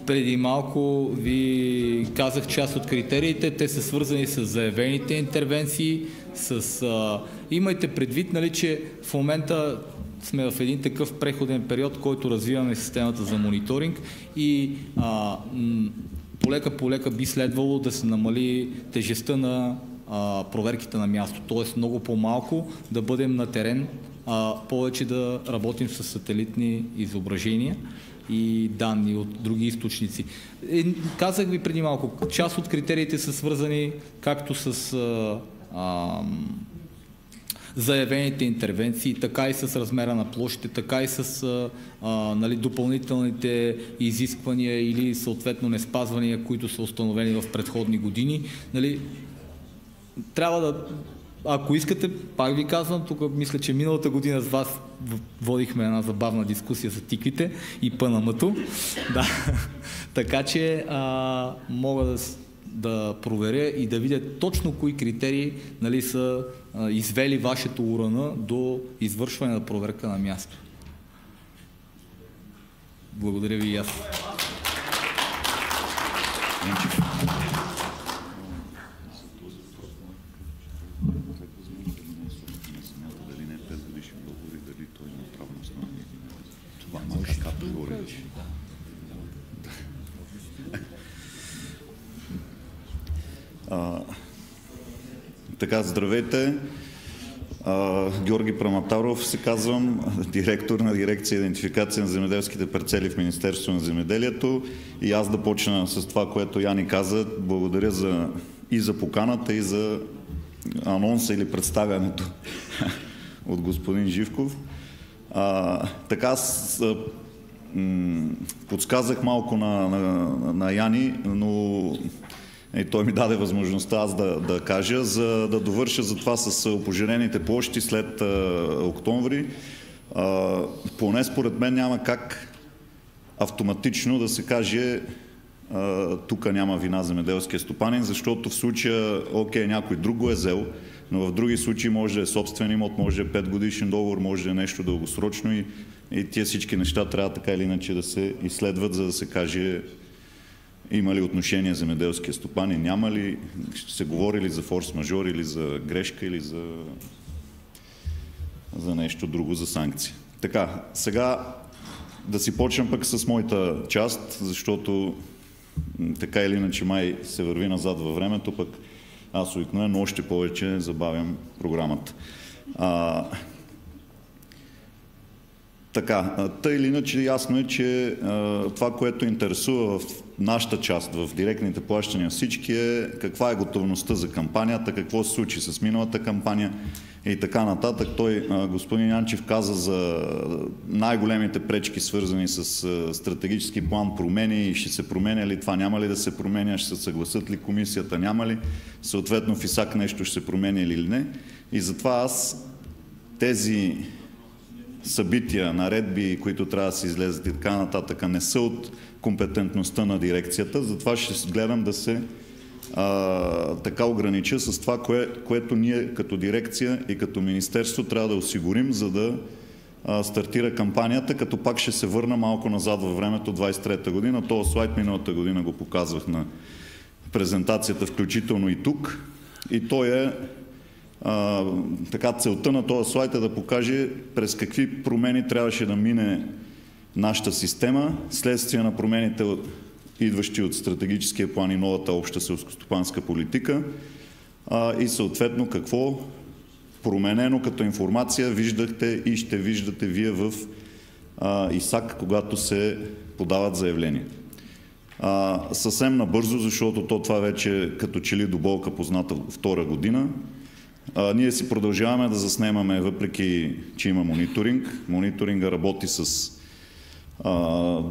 Преди малко ви казах част от критериите. Те са свързани с заявените интервенции, имайте предвид, нали, че в момента сме в един такъв преходен период, който развиваме системата за мониторинг и полека би следвало да се намали тежестта на проверките на място. Т.е. много по-малко да бъдем на терен повече да работим с сателитни изображения и данни от други източници. Казах ви преди малко, част от критериите са свързани както с заявените интервенции, така и с размера на площите, така и с допълнителните изисквания или съответно неспазвания, които са установени в предходни години. Трябва да, ако искате, пак ви казвам, тук мисля, че миналата година с вас водихме една забавна дискусия за тиквите и ПНМ-то. Да. Така че мога да проверя и да видя точно кои критерии са извели вашето УРН до извършване на проверка на място. Благодаря ви и аз. Така, здравейте. Георги Праматаров се казвам, директор на дирекция идентификация на земеделските парцели в Министерството на земеделието. И аз да почна с това, което Яни каза. Благодаря и за поканата, и за анонса или представянето от господин Живков. Така аз подсказах малко на Яни, но той ми даде възможността аз да кажа, за да довърша за това с опожарените площи след октомври. Поне според мен няма как автоматично да се каже тук няма вина земеделския стопанин, защото в случая, окей, някой друг го е взел, но в други случаи може да е собствен имот, може да е 5-годишен договор, може да е нещо дългосрочно и тия всички неща трябва така или иначе да се изследват, за да се каже има ли отношение земеделския стопанин, няма ли, ще се говори ли за форс-мажор или за грешка или за нещо друго, за санкции. Така, сега да си почнем пък с моята част, защото така или иначе май се върви назад във времето, пък аз обикновено още повече забавям програмата. Така, тъй или иначе ясно е, че това, което интересува в нашата част, в директните плащания всички е каква е готовността за кампанията, какво се случи с миналата кампания и така нататък. Той, господин Янчев, каза за най-големите пречки, свързани с стратегически план промени и ще се променя ли това, няма ли да се променя, ще се съгласат ли комисията, няма ли, съответно в ИСАК нещо ще се променя или не. И затова аз тези събития, наредби, които трябва да се излезат и така нататък, не са от компетентността на дирекцията. Затова ще гледам да се така огранича с това, което ние като дирекция и като министерство трябва да осигурим, за да стартира кампанията, като пак ще се върна малко назад във времето, 23-та година. Този слайд миналата година го показвах на презентацията, включително и тук. И той е така, целта на този слайд е да покаже през какви промени трябваше да мине нашата система, следствие на промените, идващи от стратегическия план и новата обща селскостопанска политика и съответно какво променено като информация виждахте и ще виждате вие в ИСАК, когато се подават заявления. Съвсем набързо, защото това вече като че ли до болка позната втора година. Ние си продължаваме да заснемаме, въпреки че има мониторинг. Мониторинга работи с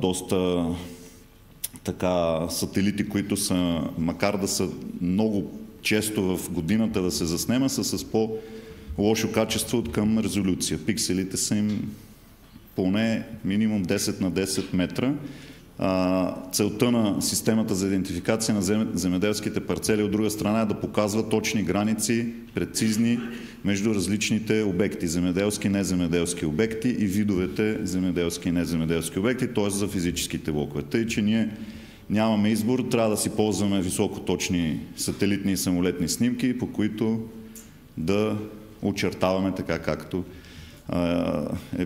доста така сателити, които са, макар да са много често в годината да се заснема, са с по-лошо качество от към резолюция. Пикселите са им поне минимум 10 на 10 метра. Целта на системата за идентификация на земеделските парцели от друга страна е да показва точни граници, прецизни между различните обекти, земеделски и неземеделски обекти и видовете земеделски и неземеделски обекти, т.е. за физическите блокове. Тъй, че ние нямаме избор, трябва да си ползваме високоточни сателитни и самолетни снимки, по които да очертаваме така, както е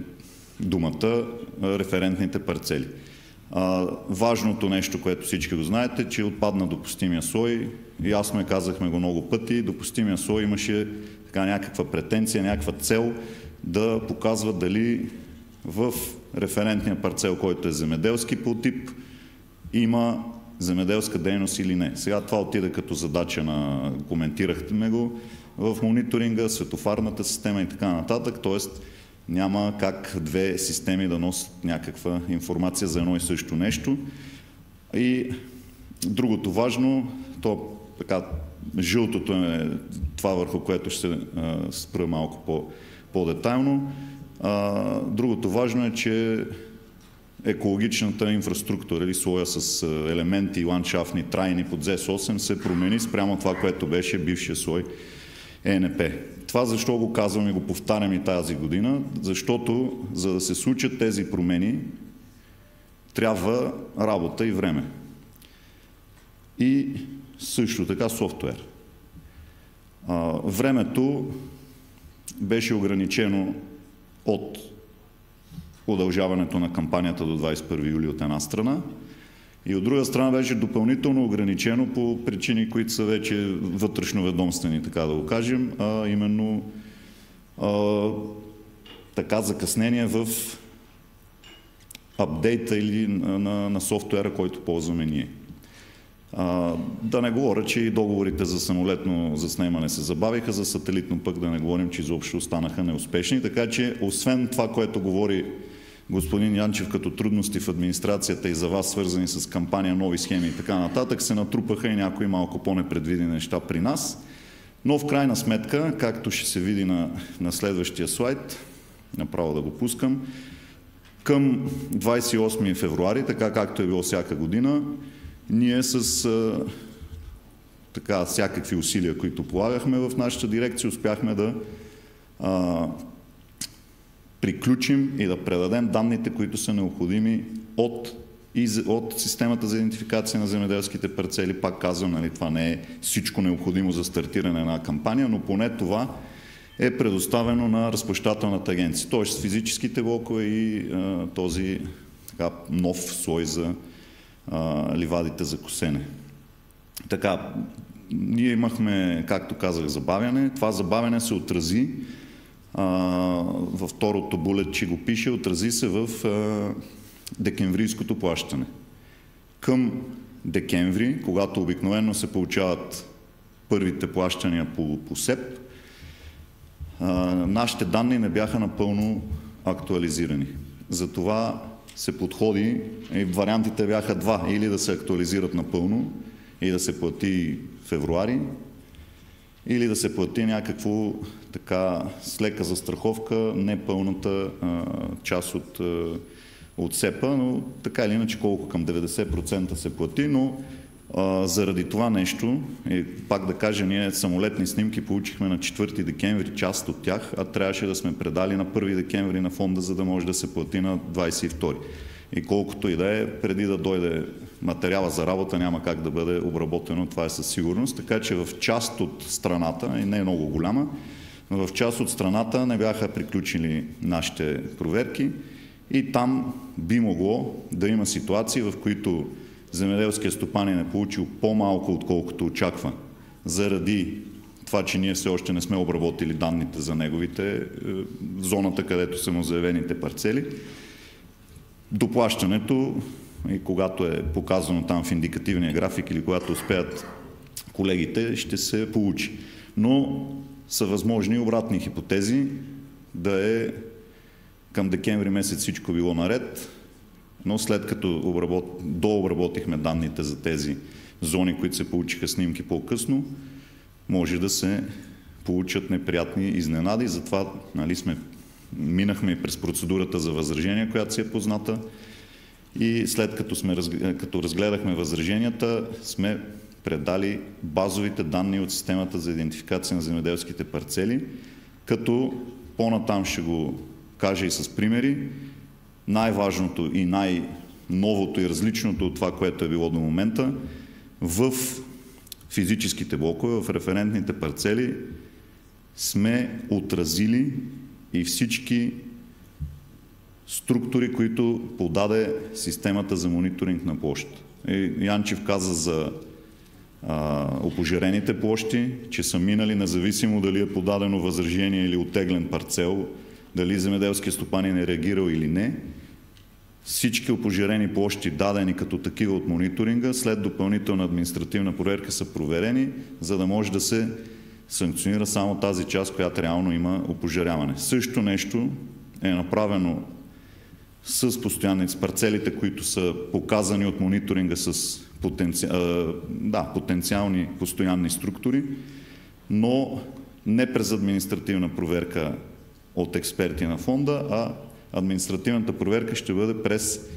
думата, референтните парцели. Важното нещо, което всички го знаете, че отпадна допустимия слой. Ясно казахме го много пъти. Допустимия слой имаше така някаква претенция, някаква цел да показва дали в референтния парцел, който е земеделски по тип, има земеделска дейност или не. Сега това отида като задача на, коментирахме го, в мониторинга, светофарната система и така нататък, т.е. няма как две системи да носят някаква информация за едно и също нещо. И другото важно, то така, жълтото е това, върху което ще се спра малко по-детайлно. Другото важно е, че екологичната инфраструктура или слоя с елементи, ландшафтни, трайни под ЗЕС-8 се промени спрямо това, което беше бившия слой ЕНП. Това защо го казвам и го повтарям и тази година? Защото за да се случат тези промени, трябва работа и време. И също така софтуер. Времето беше ограничено от удължаването на кампанията до 21 юли от една страна и от друга страна беше допълнително ограничено по причини, които са вече вътрешноведомствени, така да го кажем, а именно така закъснение в апдейта или на софтуера, който ползваме ние. Да не говоря, че и договорите за самолетно заснемане се забавиха, за сателитно пък да не говорим, че изобщо останаха неуспешни. Така че, освен това, което говори господин Янчев като трудности в администрацията и за вас, свързани с кампания, нови схеми и така нататък, се натрупаха и някои малко по-непредвидени неща при нас. Но в крайна сметка, както ще се види на следващия слайд, направо да го пускам, към 28 февруари, така както е било всяка година, ние с всякакви усилия, които полагахме в нашата дирекция, успяхме да приключим и да предадем данните, които са необходими от системата за идентификация на земеделските парцели. Пак казвам, нали, това не е всичко необходимо за стартиране на кампания, но поне това е предоставено на разплащателната агенция, т.е. с физическите блокове и този нов слой за ливадите за косене. Така, ние имахме, както казах, забавяне. Това забавяне се отрази във второто булетче го пише, отрази се в декемврийското плащане. Към декември, когато обикновено се получават първите плащания по СЕП, нашите данни не бяха напълно актуализирани. Затова се подходи, и вариантите бяха два, или да се актуализират напълно и да се плати февруари, или да се плати някакво така с лека застраховка, непълната част от СЕПа, но така или иначе колко към 90% се плати, но заради това нещо, и пак да кажа, ние самолетни снимки получихме на 4 декември, част от тях, а трябваше да сме предали на 1 декември на фонда, за да може да се плати на 22. И колкото и да е, преди да дойде материала за работа, няма как да бъде обработено, това е със сигурност. Така че в част от страната, и не е много голяма, но в част от страната не бяха приключили нашите проверки и там би могло да има ситуации, в които земеделският стопанин е получил по-малко, отколкото очаква, заради това, че ние все още не сме обработили данните за неговите зоната, където са му заявените парцели. Доплащането, и когато е показано там в индикативния график или когато успеят колегите, ще се получи. Но са възможни обратни хипотези, да е към декември месец всичко било наред, но след като дообработихме данните за тези зони, които се получиха снимки по-късно, може да се получат неприятни изненади. Затова минахме и през процедурата за възражение, която си е позната, и след като разгледахме възраженията, сме предали базовите данни от системата за идентификация на земеделските парцели, като по-натам ще го кажа и с примери. Най-важното и най-новото и различното от това, което е било до момента, в физическите блокове, в референтните парцели сме отразили и всички структури, които подаде системата за мониторинг на площ. Янчев каза за опожарените площи, че са минали, независимо дали е подадено възражение или оттеглен парцел, дали земеделският стопанин е реагирал или не. Всички опожарени площи, дадени като такива от мониторинга, след допълнителна административна проверка са проверени, за да може да се санкционира само тази част, която реално има опожаряване. Също нещо е направено с парцелите, които са показани от мониторинга с потенциални постоянни структури, но не през административна проверка от експерти на фонда, а административната проверка ще бъде през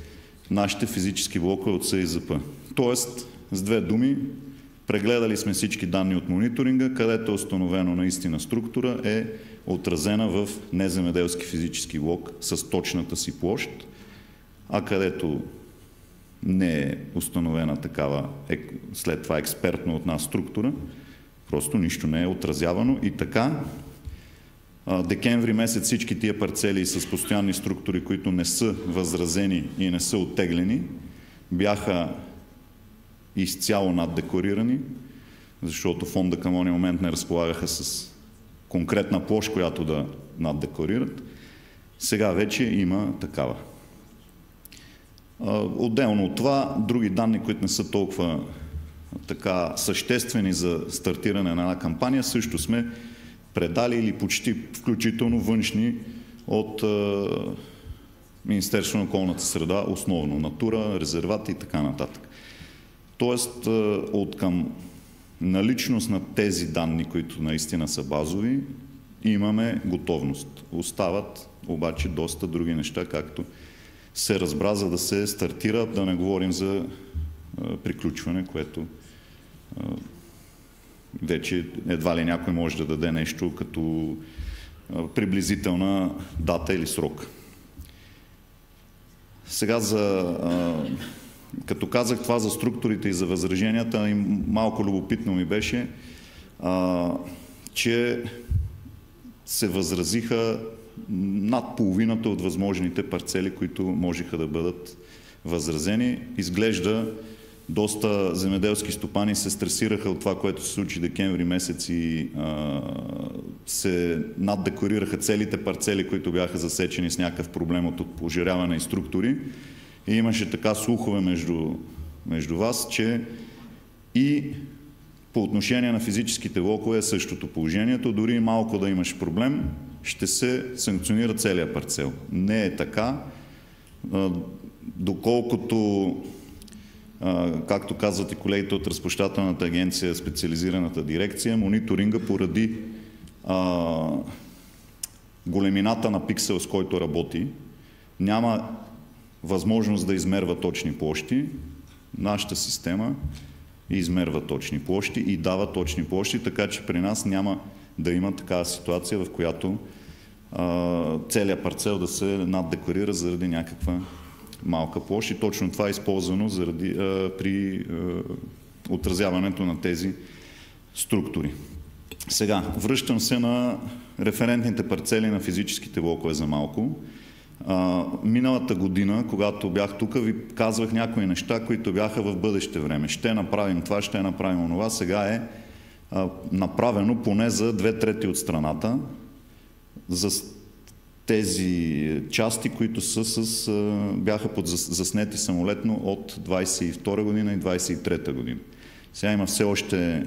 нашите физически блокове от СИЗП. Тоест, с две думи, прегледали сме всички данни от мониторинга, където е установено наистина структура, е отразена в неземеделски физически блок с точната си площ, а където не е установена такава, след това експертно от нас структура, просто нищо не е отразявано и така. Декември месец всички тия парцели с постоянни структури, които не са възразени и не са оттеглени, бяха изцяло наддекорирани, защото фонда към ония момент не разполагаха с конкретна площ, която да наддекорират. Сега вече има такава. Отделно от това, други данни, които не са толкова така съществени за стартиране на една кампания, също сме предали или почти включително външни от Министерството на околната среда, основно натура, резервати и така нататък. Тоест, от към наличност на тези данни, които наистина са базови, имаме готовност. Остават обаче доста други неща, както се разбра, за да се стартира, да не говорим за приключване, което вече едва ли някой може да даде нещо като приблизителна дата или срок. Сега като казах това за структурите и за възраженията, малко любопитно ми беше, че се възразиха над половината от възможните парцели, които можеха да бъдат възразени. Изглежда, доста земеделски стопани се стресираха от това, което се случи декември месец и се наддекорираха целите парцели, които бяха засечени с някакъв проблем от пожаряване и структури. И имаше така слухове между вас, че и по отношение на физическите блокове е същото положението. Дори и малко да имаш проблем, ще се санкционира целият парцел. Не е така. Доколкото, както казват и колегите от Разплащателната агенция, специализираната дирекция, мониторинга поради големината на пиксел, с който работи, няма възможност да измерва точни площи. Нашата система измерва точни площи и дава точни площи, така че при нас няма да има такава ситуация, в която целият парцел да се наддекорира заради някаква малка площ. И точно това е използвано при отразяването на тези структури. Сега, връщам се на референтните парцели на физическите блокове за малко. Миналата година, когато бях тук, ви казвах някои неща, които бяха в бъдеще време. Ще направим това, ще направим онова. Сега е направено поне за 2/3 от страната за тези части, които бяха заснети самолетно от 22 година и 23 година. Сега има все още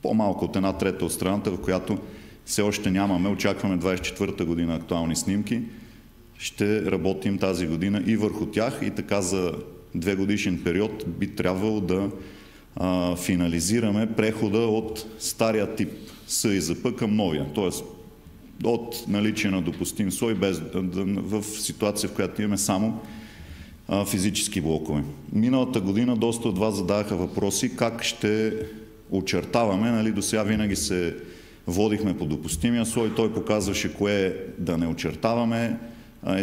по-малко от 1/3 от страната, в която все още нямаме. Очакваме 24 година актуални снимки. Ще работим тази година и върху тях и така за 2-годишен период би трябвало да финализираме прехода от стария тип СИЗП към новия. Тоест от наличие на допустим слой в ситуация, в която имаме само физически блокове. Миналата година доста от вас зададаха въпроси как ще очертаваме. До сега винаги се водихме по допустимия слой, той показваше кое да не очертаваме.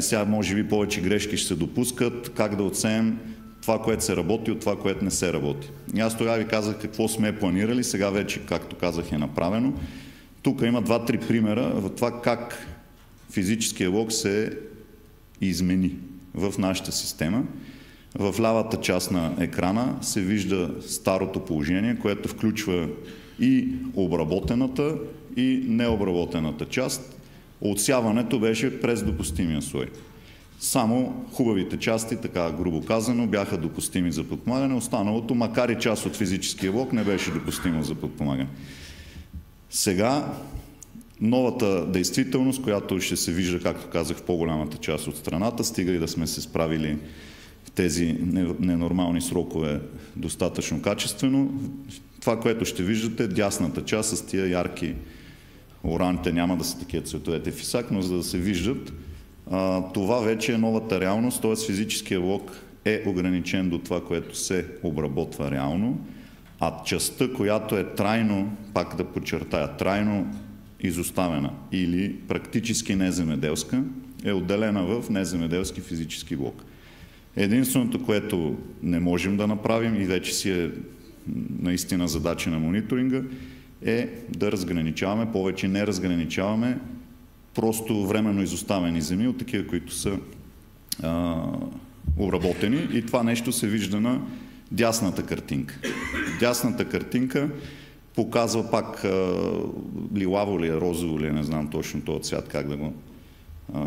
Сега може би повече грешки ще се допускат, как да отсеем това, което се работи от това, което не се работи. И аз тогава ви казах какво сме планирали, сега вече, както казах, е направено. Тук има 2-3 примера в това как физическия блок се измени в нашата система. В лявата част на екрана се вижда старото положение, което включва и обработената, и необработената част. Отсяването беше през допустимия слой. Само хубавите части, така грубо казано, бяха допустими за подпомагане, останалото, макар и част от физическия блок, не беше допустимо за подпомагане. Сега новата действителност, която ще се вижда, както казах, в по-голямата част от страната, стига и да сме се справили в тези ненормални срокове достатъчно качествено. Това, което ще виждате, дясната част с тия ярки оранжите, няма да са такива цветовете в ИСАК, но за да се виждат, това вече е новата реалност, т.е. физическия блок е ограничен до това, което се обработва реално, а частта, която е трайно, пак да подчертая, трайно изоставена или практически неземеделска, е отделена в неземеделски физически блок. Единственото, което не можем да направим и вече си е наистина задача на мониторинга, е да разграничаваме, повече не разграничаваме просто временно изоставени земи от такива, които са обработени. И това нещо се вижда на дясната картинка. Дясната картинка показва пак лилаво ли е, розово ли е, не знам точно този цвят, как да го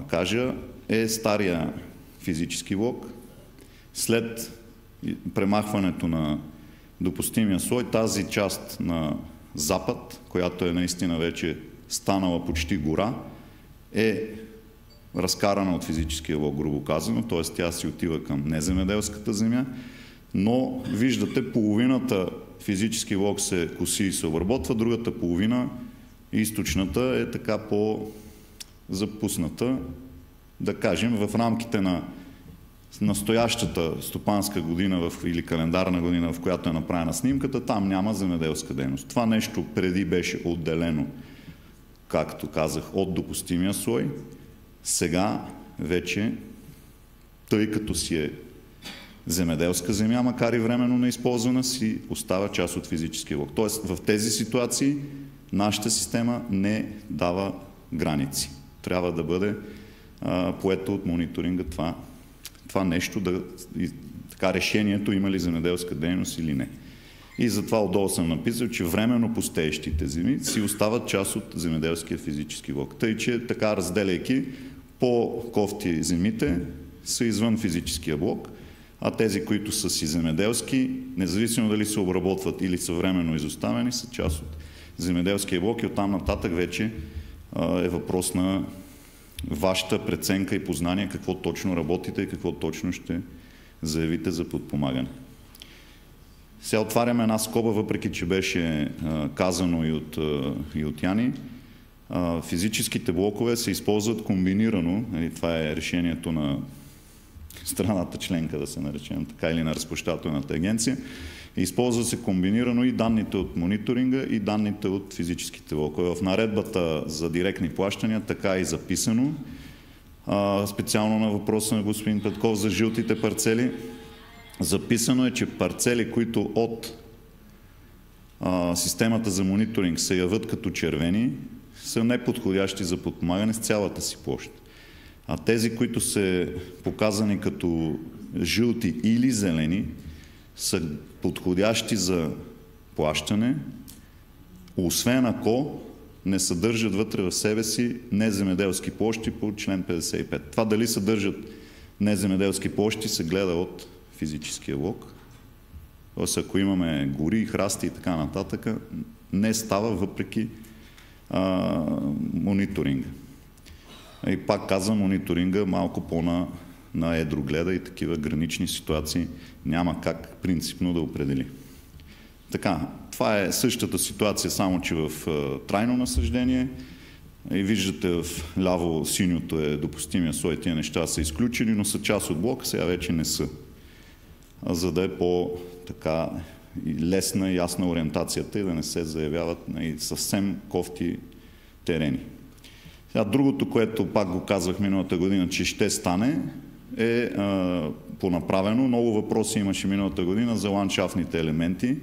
кажа, е стария физически блок. След премахването на допустимия слой, тази част на запад, която е наистина вече станала почти гора, е разкарана от физическия блок, грубо казано, т.е. тя си отива към неземеделската земя, но виждате, половината физически блок се коси и се обработва, другата половина, източната, е така по-запусната, да кажем, в рамките на настоящата стопанска година или календарна година, в която е направена снимката, там няма земеделска дейност. Това нещо преди беше отделено, както казах, от допустимия слой. Сега вече, тъй като си е земеделска земя, макар и временно неизползвана, си остава част от физическия блок. Тоест в тези ситуации нашата система не дава граници. Трябва да бъде поето от мониторинга това нещо, така решението има ли земеделска дейност или не. И затова отдолу съм написал, че временно пустеещите земи си остават част от земеделския физически блок. Тъй, че така разделяйки, по-кофти земите са извън физическия блок, а тези, които са си земеделски, независимо дали се обработват или са временно изоставени, са част от земеделския блок и оттам нататък вече е въпрос на вашата преценка и познание какво точно работите и какво точно ще заявите за подпомагане. Сега отваряме една скоба, въпреки че беше казано и от Яни. Физическите блокове се използват комбинирано, това е решението на страната членка, да се наречем така, или на разплащателната агенция. Използва се комбинирано и данните от мониторинга, и данните от физическите блокове. В наредбата за директни плащания така е и записано. Специално на въпроса на господин Петков за жълтите парцели. Записано е, че парцели, които от системата за мониторинг се явят като червени, са неподходящи за подпомагане с цялата си площ. А тези, които са показани като жълти или зелени, са подходящи за плащане, освен ако не съдържат вътре в себе си неземеделски площи по член 55. Това дали съдържат неземеделски площи се гледа от физическия блок. Тоест, ако имаме гори, храсти и така нататък, не става въпреки мониторинга. И пак казвам, мониторинга малко на едро гледа и такива гранични ситуации няма как принципно да определи. Така, това е същата ситуация, само че в трайно насаждение. И виждате в ляво синьото е допустимия слой, тия неща са изключени, но са част от блока, сега вече не са. За да е по-така лесна и ясна ориентацията и да не се заявяват съвсем кофти терени. Сега другото, което пак го казвах миналата година, че ще стане, е понаправено. Много въпроси имаше миналата година за ландшафтните елементи.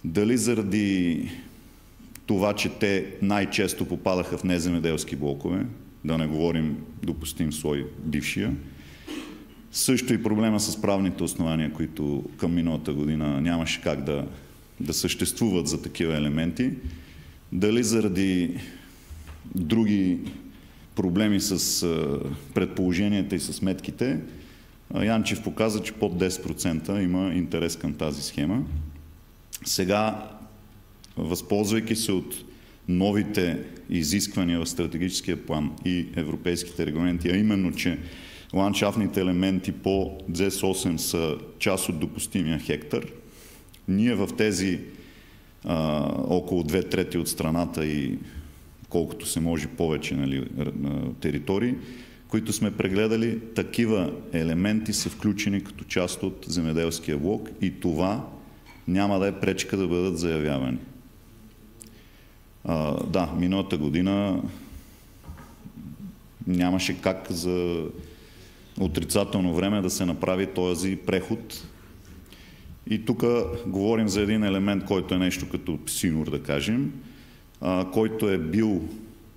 Дали заради това, че те най-често попадаха в неземеделски блокове, да не говорим допустим слой бившия, също и проблема с правните основания, които към миналата година нямаше как да съществуват за такива елементи. Дали заради други проблеми с предположенията и с сметките, Янчев показа, че под 10% има интерес към тази схема. Сега, възползвайки се от новите изисквания в стратегическия план и европейските регламенти, а именно, че ландшафтните елементи по ДЗЕС-8 са част от допустимия хектар, ние в тези около 2/3 от страната и колкото се може повече, нали, територии, които сме прегледали, такива елементи са включени като част от земеделския блок и това няма да е пречка да бъдат заявявани. Да, миналата година нямаше как за отрицателно време да се направи този преход. И тук говорим за един елемент, който е нещо като синур, да кажем, който е бил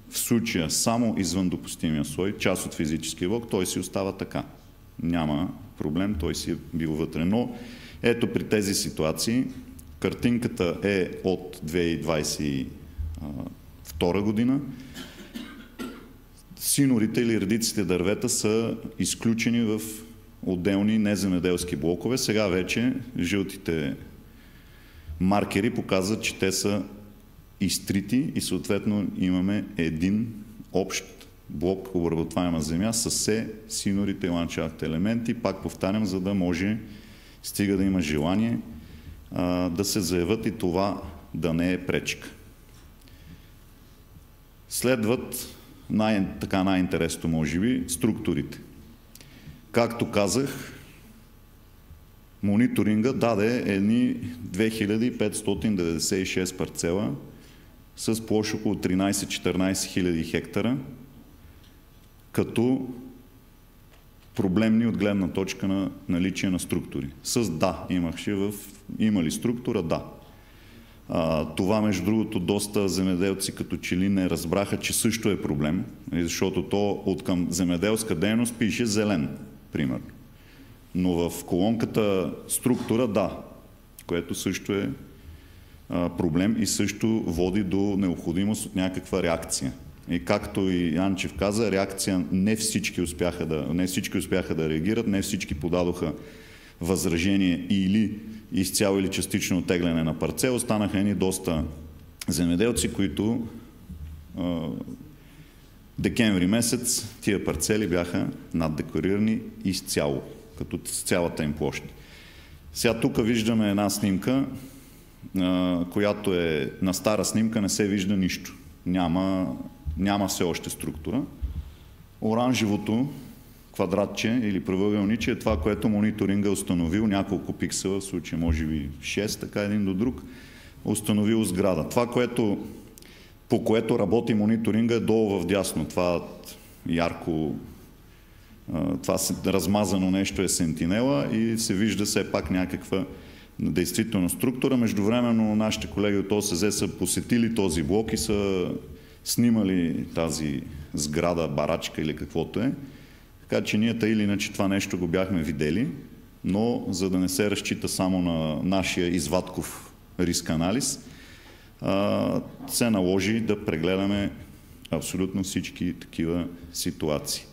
в случая само извън допустимия слой, част от физическия блок, той си остава така. Няма проблем, той си е бил вътре. Но ето при тези ситуации, картинката е от 2022 година. Синурите или редиците дървета са изключени в отделни неземеделски блокове. Сега вече жълтите маркери показват, че те са изтрити и съответно имаме един общ блок обработваема земя с все синурите и ландшафтните елементи. Пак повтарям, за да може, стига да има желание, да се заявят и това да не е пречка. Следват най-интересното, може би, структурите. Както казах, мониторинга даде едни 2596 парцела с площ около 13-14 хиляди хектара, като проблемни от гледна точка на наличие на структури. С да, има ли структура? Да. Това, между другото, доста земеделци като че ли не разбраха, че също е проблем, защото то от към земеделска дейност пише зелен, примерно. Но в колонката структура да, което също е проблем и също води до необходимост от някаква реакция. И както и Янчев каза, реакция не всички успяха да реагират, не всички подадоха възражение или изцяло или частично оттегляне на парцел. Останаха едни доста земеделци, които декември месец тия парцели бяха наддекларирани изцяло, като с цялата им площ. Сега тук виждаме една снимка, която е на стара снимка, не се вижда нищо. Няма все още структура. Оранжевото квадратче или правоъгълниче е това, което мониторинга е установил, няколко пиксела, в случая може би 6, така един до друг, установил сграда. Това, по което работи мониторинга, е долу в дясно. Това ярко, това размазано нещо е сентинела и се вижда все пак някаква действителна структура. Междувременно нашите колеги от ОСЗ са посетили този блок и са снимали тази сграда, барачка или каквото е. Така че ние или иначе това нещо го бяхме видели, но за да не се разчита само на нашия извадков риск анализ, се наложи да прегледаме абсолютно всички такива ситуации.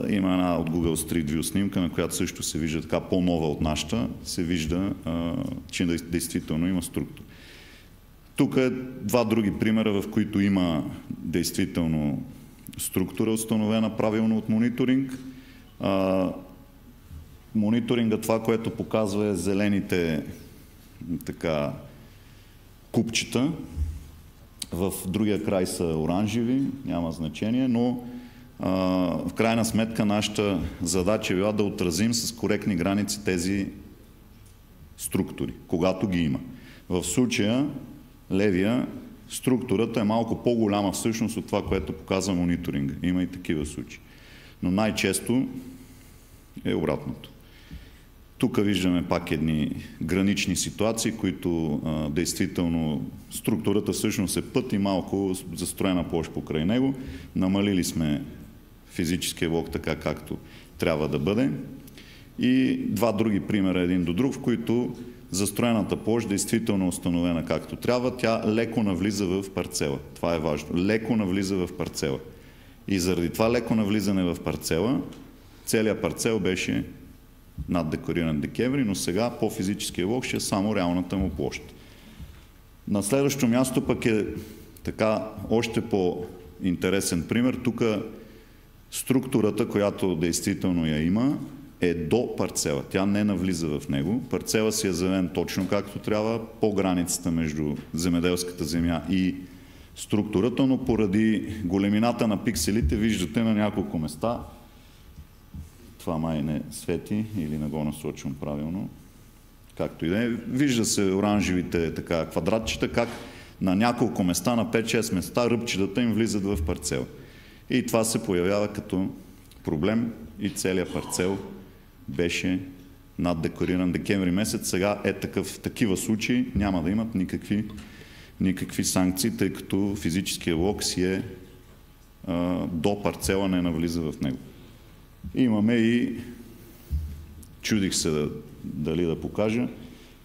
Има една от Google Street View снимка, на която също се вижда така по-нова от нашата, се вижда, че действително има структура. Тук е два други примера, в които има действително структура, установена правилно от мониторинг. Мониторинга, това, което показва е зелените така купчета. В другия край са оранжеви, няма значение, но в крайна сметка нашата задача е била да отразим с коректни граници тези структури, когато ги има. В случая левия структурата е малко по-голяма всъщност от това, което показва мониторинга. Има и такива случаи. Но най-често е обратното. Тук виждаме пак едни гранични ситуации, които действително структурата всъщност е път и малко застроена площ покрай него. Намалили сме физическия блок така, както трябва да бъде. И два други примера един до друг, в които застроената площ действително е установена както трябва. Тя леко навлиза в парцела. Това е важно. Леко навлиза в парцела. И заради това леко навлизане в парцела, целият парцел беше наддекориран декември, но сега по физическия влог ще е само реалната му площ. На следващо място пък е така още по-интересен пример. Тук структурата, която действително я има, е до парцела. Тя не навлиза в него. Парцела си е заведен точно както трябва, по границата между земеделската земя и структурата, но поради големината на пикселите виждате на няколко места. Това май не свети или не го насочвам правилно. Както и да е. Вижда се оранжевите така, квадратчета, как на няколко места, на 5-6 места, ръбчетата им влизат в парцел. И това се появява като проблем и целият парцел беше наддекориран декември месец. Сега е такива случаи няма да имат никакви санкции, тъй като физическия влог си е до парцела, не навлиза в него. Имаме и, чудих се дали да покажа,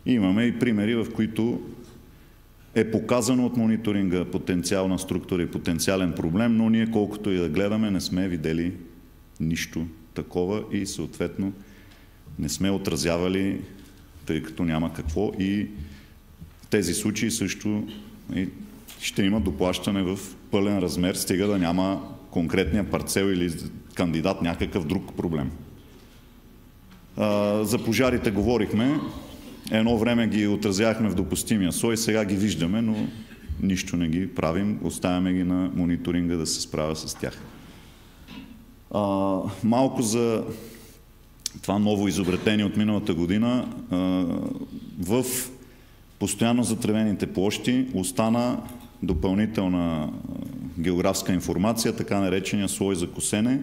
имаме и примери, в които е показано от мониторинга потенциална структура и потенциален проблем, но ние колкото и да гледаме не сме видели нищо такова и съответно не сме отразявали, тъй като няма какво, и в тези случаи също ще има доплащане в пълен размер, стига да няма конкретния парцел или кандидат някакъв друг проблем. За пожарите говорихме. Едно време ги отразявахме в допустимия слой, сега ги виждаме, но нищо не ги правим. Оставяме ги на мониторинга да се справя с тях. Малко за това ново изобретение от миналата година. В постоянно затревените площи остана допълнителна географска информация, така наречения слой за косене.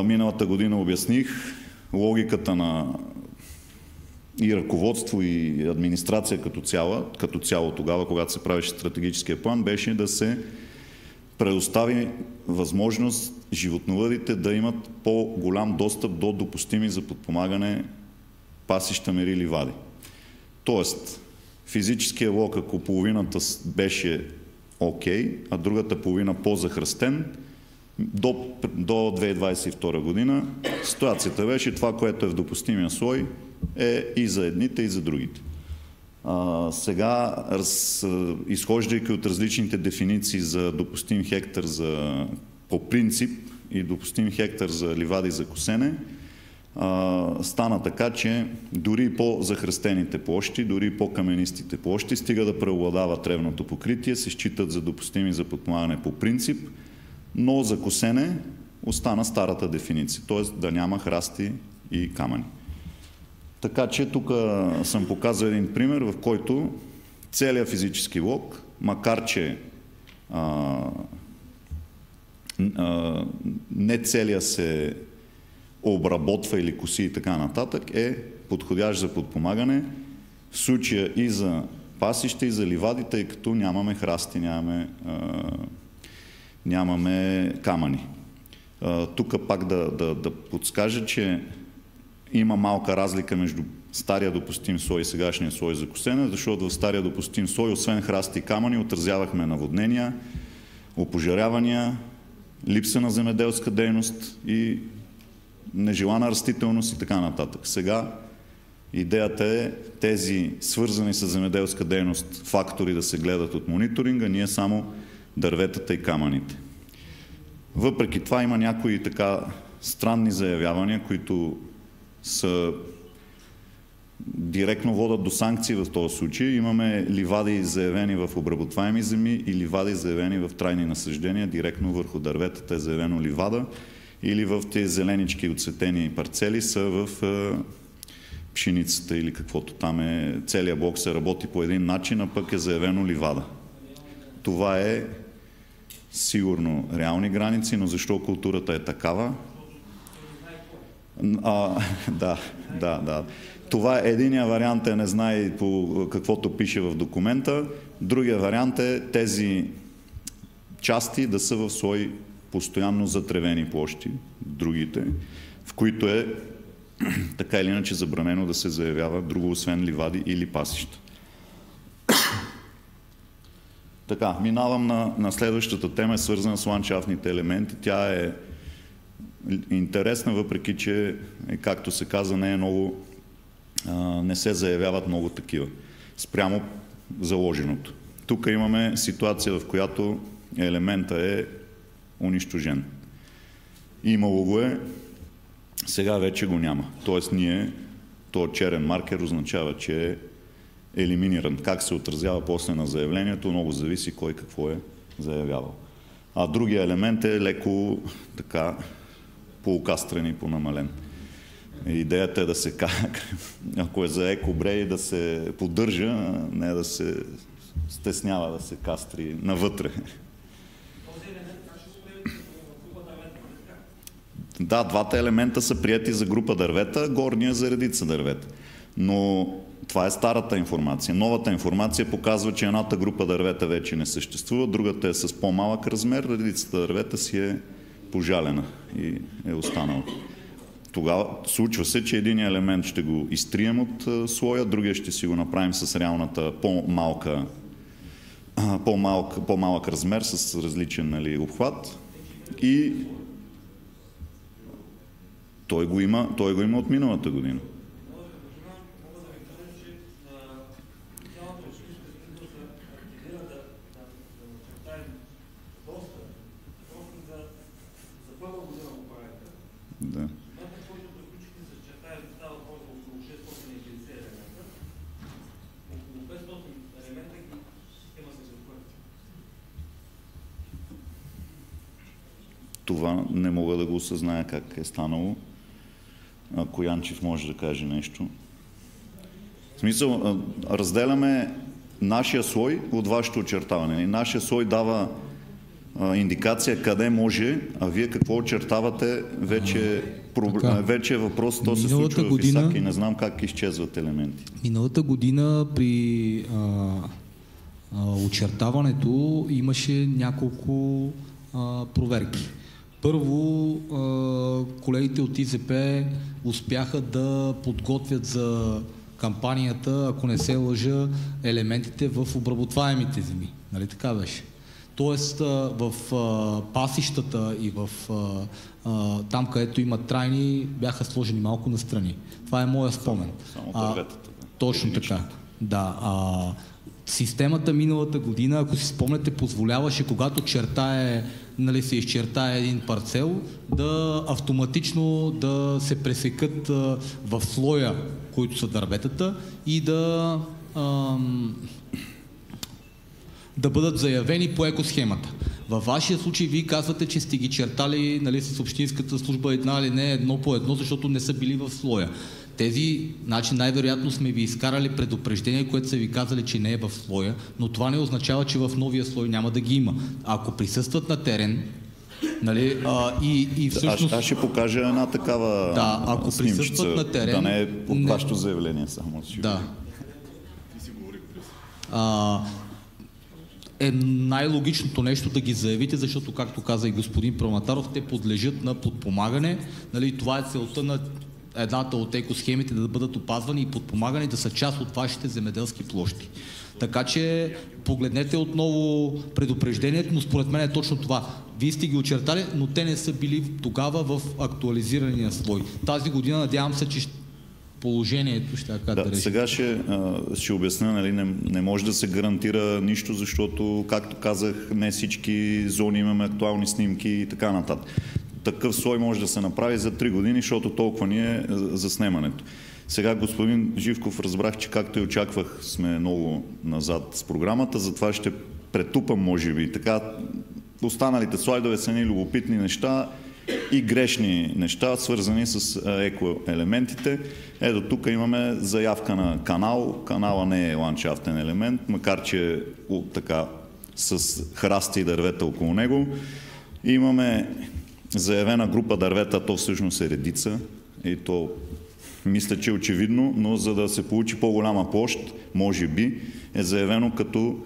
Миналата година обясних логиката на и ръководство и администрация като цяло тогава, когато се правеше стратегическия план, беше да се предостави възможност животновъдите да имат по-голям достъп до допустими за подпомагане пасища, мери, ливади. Тоест, физическия влог, ако половината беше окей, а другата половина по-захръстен, до 2022 година ситуацията беше това, което е в допустимия слой, е и за едните, и за другите. Сега, изхождайки от различните дефиниции за допустим хектар по принцип и допустим хектар за ливади за косене, стана така, че дори по-захръстените площи, дори по-каменистите площи, стига да преобладава тревното покритие, се считат за допустими за подпомагане по принцип, но за косене остана старата дефиниция, т.е. да няма храсти и камъни. Така че тук съм показал един пример, в който целият физически влог, макар че не целият се обработва или коси и така нататък, е подходящ за подпомагане, в случая и за пасища, и за ливади, тъй като нямаме храсти, нямаме камъни. Тук пак да подскажа, че има малка разлика между стария допустим слой и сегашния слой за косене, защото в стария допустим слой, освен храсти и камъни, отразявахме наводнения, опожарявания, липса на земеделска дейност и нежелана растителност и така нататък. Сега идеята е тези свързани с земеделска дейност фактори да се гледат от мониторинга, ние само дърветата и камъните. Въпреки това има някои така странни заявявания, които директно водят до санкции в този случай. Имаме ливади заявени в обработваеми земи и ливади заявени в трайни насъждения. Директно върху дърветата е заявено ливада или в тези зеленички отцветени парцели са в пшеницата или каквото там е. Целият блок се работи по един начин, а пък е заявено ливада. Това е сигурно реални граници, но защо културата е такава? Да. Това е единия вариант, не знае по каквото пише в документа. Другия вариант е тези части да са в слой постоянно затревени площи, другите, в които е така или иначе забранено да се заявява друго, освен ливади или пасища. Така, минавам на следващата тема, свързана с ландшафтните елементи. Тя е интересна, въпреки че, както се каза, не се заявяват много такива спрямо заложеното. Тук имаме ситуация, в която елемента е унищожен. Имало го е, сега вече го няма. Тоест този черен маркер означава, че е елиминиран. Как се отразява после на заявлението, много зависи кой какво е заявявал. А другия елемент е леко така полукастрен и понамален. Идеята е да се, ако е за екобрей, да се поддържа, не да се стеснява, да се кастри навътре. Да, двата елемента са приети за група дървета, горния за редица дървета. Но това е старата информация. Новата информация показва, че едната група дървета вече не съществува, другата е с по-малък размер, редицата дървета си е пожалена и е останала. Тогава случва се, че един елемент ще го изтрием от слоя, другия ще си го направим с реалната по-малък размер, с различен обхват. И той го има от миналата година. Да. Това не мога да го осъзная как е станало. Ако Янчев може да каже нещо. В смисъл, разделяме нашия слой от вашето очертаване. Нашия слой дава индикация къде може, а вие какво очертавате, вече е въпрос, то се случва в ИСАК и не знам как изчезват елементи. Миналата година при очертаването имаше няколко проверки. Първо, колегите от ИЗП успяха да подготвят за кампанията, ако не се лъжа, елементите в обработваемите земи. Нали така беше? Тоест в пасищата и там, където има трайни, бяха сложени малко настрани. Това е моя спомен. Само дърветата. Точно така. Да. Системата миналата година, ако си спомняте, позволяваше, когато се изчертае един парцел, да автоматично да се пресекат в слоя, които са дърветата, и да бъдат заявени по екосхемата. Във вашия случай вие казвате, че сте ги чертали с общинската служба една или не, едно по едно, защото не са били в слоя. Значи най-вероятно сме ви изкарали предупреждение, което са ви казали, че не е в слоя, но това не означава, че в новия слой няма да ги има. Ако присъстват на терен, и всъщност... Аз ще покажа една такава ако снимчица, присъстват на терен... Да не е под вашето заявление само. Да. Е най-логичното нещо да ги заявите, защото, както каза и господин Праматаров, те подлежат на подпомагане. Това е целта на едната от екосхемите, да бъдат опазвани и подпомагани, да са част от вашите земеделски площи. Така че погледнете отново предупреждението, но според мен е точно това. Вие сте ги очертали, но те не са били тогава в актуализирания слой. Тази година надявам се, че положението ще да реши. Сега ще обясня, не може да се гарантира нищо, защото, както казах, не всички зони имаме актуални снимки и така нататък. Такъв слой може да се направи за 3 години, защото толкова ни е за снемането. Сега, господин Живков, разбрах, че както и очаквах, сме много назад с програмата, затова ще претупам, може би. Така, останалите слайдове са ни любопитни неща и грешни неща, свързани с екоелементите. Ето тук имаме заявка на канал. Канала не е ландшафтен елемент, макар че е така с храсти и дървета около него. Имаме заявена група дървета, то всъщност е редица. И то мисля, че е очевидно, но за да се получи по-голяма площ, може би, е заявено като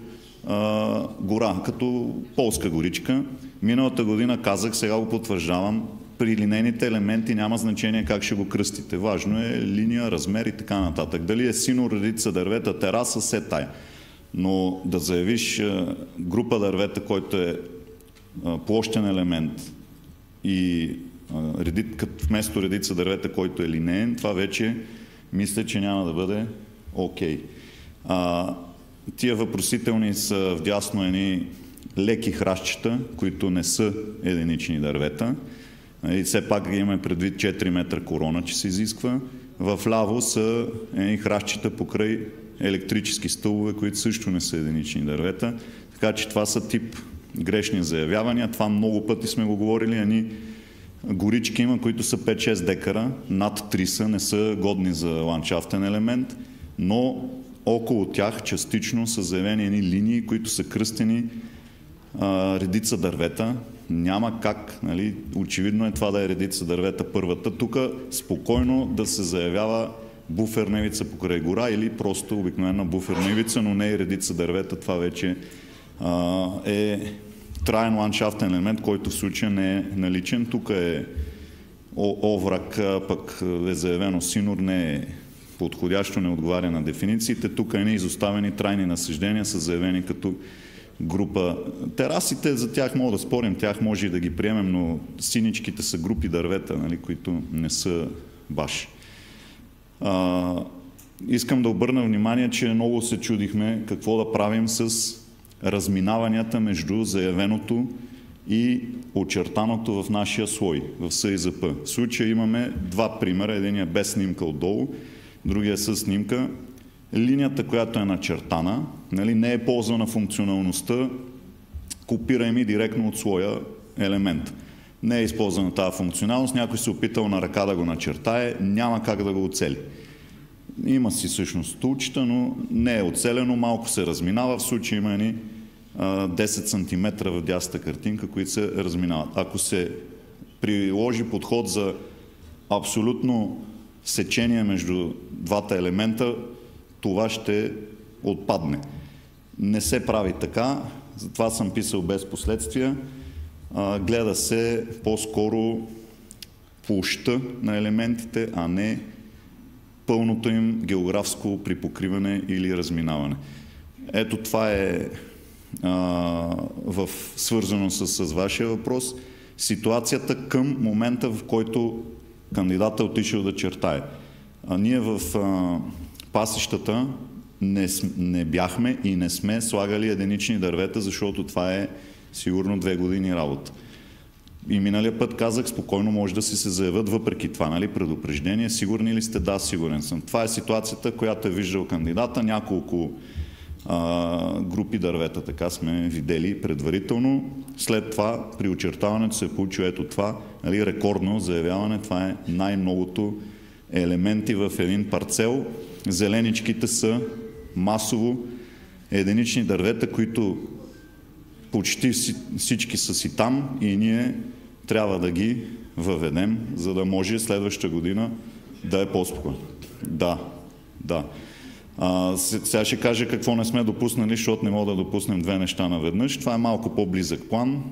гора, като полска горичка. Миналата година казах, сега го потвърждавам, при линейните елементи няма значение как ще го кръстите. Важно е линия, размер и така нататък. Дали е сино, редица, дървета, тераса, се тая. Но да заявиш група дървета, който е площен елемент и вместо редица дървета, който е линеен, това вече мисля, че няма да бъде окей. Тия въпросителни са вдясно едни леки храстчета, които не са единични дървета. И все пак имаме предвид 4 метра корона, че се изисква. Вляво са едни храстчета покрай електрически стълбове, които също не са единични дървета. Така че това са тип грешни заявявания. Това много пъти сме го говорили. Едни горички има, които са 5-6 декара, над 3 са, не са годни за ландшафтен елемент, но около тях частично са заявени едни линии, които са кръстени редица дървета. Няма как, нали, очевидно е това да е редица дървета първата. Тук спокойно да се заявява буферна ивица покрай гора или просто обикновена буферна ивица, но не и редица дървета. Това вече е траен ландшафтен елемент, който в случая не е наличен. Тук е овраг, пък е заявено синур, не е подходящо, не отговаря на дефинициите. Тук е изоставени трайни насаждения, са заявени като група. Терасите, за тях мога да спорим, тях може и да ги приемем, но синичките са групи дървета, нали, които не са баш. Искам да обърна внимание, че много се чудихме какво да правим с разминаванията между заявеното и очертаното в нашия слой, в СИЗП. В случая имаме два примера, единия без снимка отдолу, другия с снимка. Линията, която е начертана, нали, не е ползвана функционалността, копираем и директно от слоя елемент. Не е използвана тази функционалност, някой се опитал на ръка да го начертае, няма как да го оцели. Има си всъщност стулчета, но не е оцелено, малко се разминава, в случая има едни 10 см в дясната картинка, които се разминават. Ако се приложи подход за абсолютно сечение между двата елемента, това ще отпадне. Не се прави така, затова съм писал без последствия. Гледа се по-скоро площта на елементите, а не пълното им географско припокриване или разминаване. Ето това е свързано с вашия въпрос. Ситуацията към момента, в който кандидатът е отишъл да чертае. Ние в пасищата не бяхме и не сме слагали единични дървета, защото това е сигурно 2 години работа. И миналия път казах, спокойно може да си се заявят въпреки това, нали, предупреждение. Сигурни ли сте? Да, сигурен съм. Това е ситуацията, която е виждал кандидата. Няколко групи дървета, така сме видели предварително. След това при очертаването се е получило ето това, нали, рекордно заявяване. Това е най-многото елементи в един парцел. Зеленичките са масово единични дървета, които почти всички са си там и ние трябва да ги въведем, за да може следващата година да е по-спокойно. Да. Сега ще кажа какво не сме допуснали, защото не мога да допуснем две неща наведнъж. Това е малко по-близък план.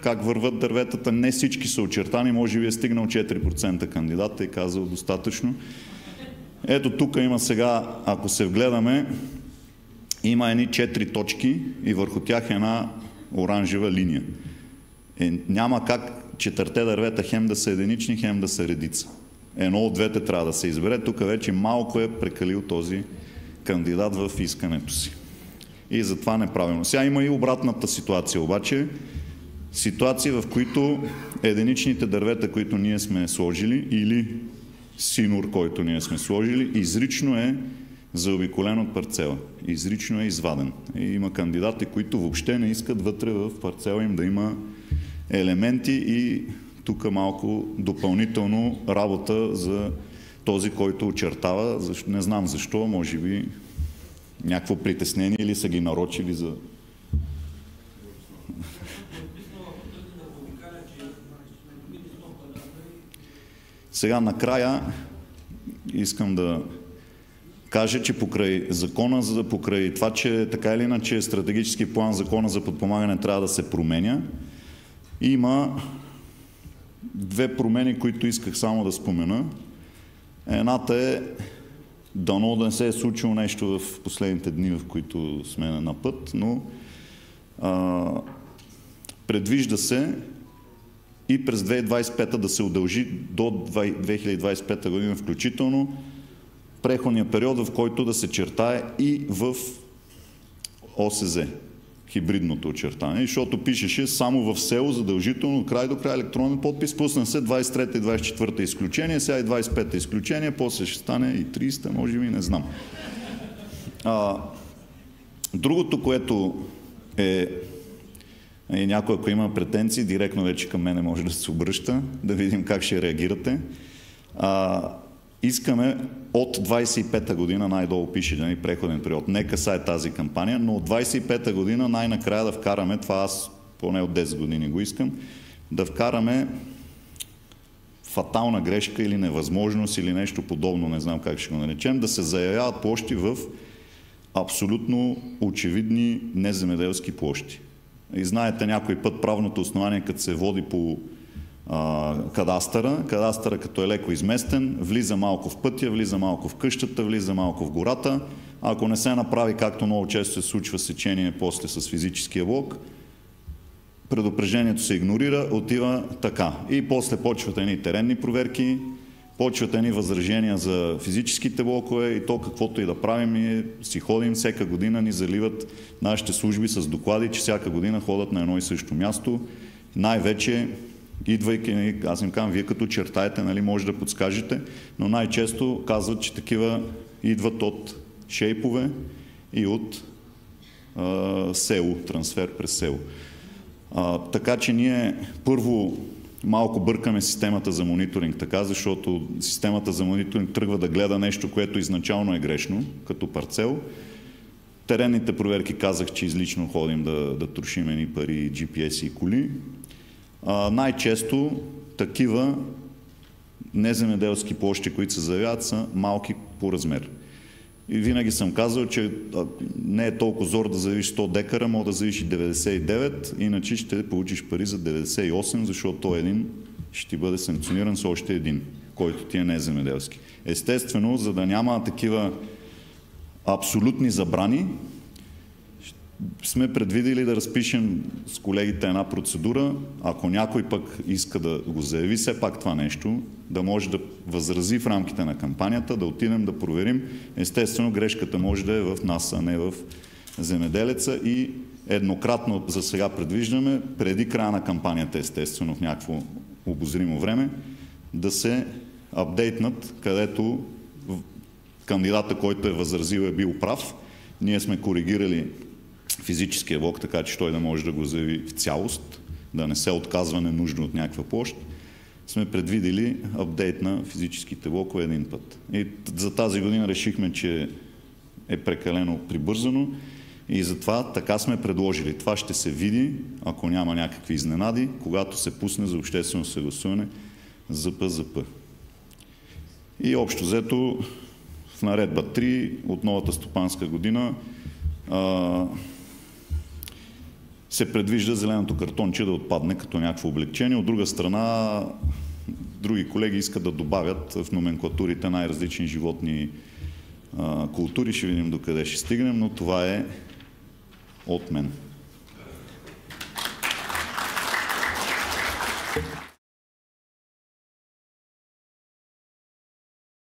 Как върват дърветата, не всички са очертани, може би е стигнал 4% кандидата и казал достатъчно. Ето тук има сега, ако се вгледаме, има едни 4 точки и върху тях една оранжева линия. Няма как 4 дървета хем да са единични, хем да са редица. Едно от двете трябва да се избере. Тук вече малко е прекалил този кандидат в искането си. И затова неправилно. Сега има и обратната ситуация, обаче ситуации, в които единичните дървета, които ние сме сложили, или синур, който ние сме сложили, изрично е заобиколен от парцела. Изрично е изваден. И има кандидати, които въобще не искат вътре в парцела им да има елементи и тук малко допълнително работа за този, който очертава. Не знам защо, може би някакво притеснение или са ги нарочили за... Сега накрая искам да кажа, че покрай закона, покрай това, че така или иначе стратегически план закона за подпомагане трябва да се променя, има две промени, които исках само да спомена. Едната е Дано да не се е случило нещо в последните дни, в които сме на път, но предвижда се и през 2025 да се удължи до 2025 година включително преходния период, в който да се чертае и в ОСЗ, хибридното очертание, защото пишеше само в село задължително край до край електронен подпис, пусна се 23-та и 24-та изключение, сега и 25-та изключение, после ще стане и 30-та, може би, не знам. Другото, което е и някой, ако има претенции, директно вече към мене може да се обръща, да видим как ще реагирате. Искаме от 25-та година, най-долу пише да ни преходен период, не касае тази кампания, но от 25-та година най-накрая да вкараме, това аз поне от 10 години го искам, да вкараме фатална грешка или невъзможност или нещо подобно, не знам как ще го наречем, да се заявяват площи в абсолютно очевидни неземеделски площи. И знаете, някой път правното основание, като се води по кадастъра като е леко изместен, влиза малко в пътя, влиза малко в къщата, влиза малко в гората. Ако не се направи, както много често се случва сечение после с физическия блок, предупреждението се игнорира, отива така. И после почват едни теренни проверки, почват едни възражения за физическите блокове и то каквото и да правим, си ходим, всяка година ни заливат нашите служби с доклади, че всяка година ходят на едно и също място. Най-вече идвайки, аз им казвам, вие като чертаете, нали, може да подскажете, но най-често казват, че такива идват от шейпове и от село, трансфер през село. Така че ние първо малко бъркаме системата за мониторинг, така, защото системата за мониторинг тръгва да гледа нещо, което изначално е грешно, като парцел. Теренните проверки казах, че излично ходим да трошим едни пари, GPS и коли. Най-често такива неземеделски площи, които се заявяват, са малки по размер. И винаги съм казал, че не е толкова зор да заявиш 100 декара, може да заявиш и 99, иначе ще получиш пари за 98, защото той един ще ти бъде санкциониран с още един, който ти е неземеделски. Естествено, за да няма такива абсолютни забрани, сме предвидели да разпишем с колегите една процедура, ако някой пък иска да го заяви, все пак това нещо, да може да възрази в рамките на кампанията, да отидем да проверим. Естествено, грешката може да е в нас, а не в земеделеца и еднократно за сега предвиждаме, преди края на кампанията, естествено, в някакво обозримо време, да се апдейтнат, където кандидата, който е възразил, е бил прав. Ние сме коригирали физическия блок, така че той да може да го заяви в цялост, да не се отказва ненужно от някаква площ, сме предвидели апдейт на физическите блокове един път. И за тази година решихме, че е прекалено прибързано и затова така сме предложили. Това ще се види, ако няма някакви изненади, когато се пусне за обществено съгласуване ЗП. И общо взето в наредба 3 от новата стопанска година се предвижда зеленото картонче да отпадне като някакво облегчение. От друга страна, други колеги искат да добавят в номенклатурите най-различни животни култури. Ще видим докъде ще стигнем, но това е от мен.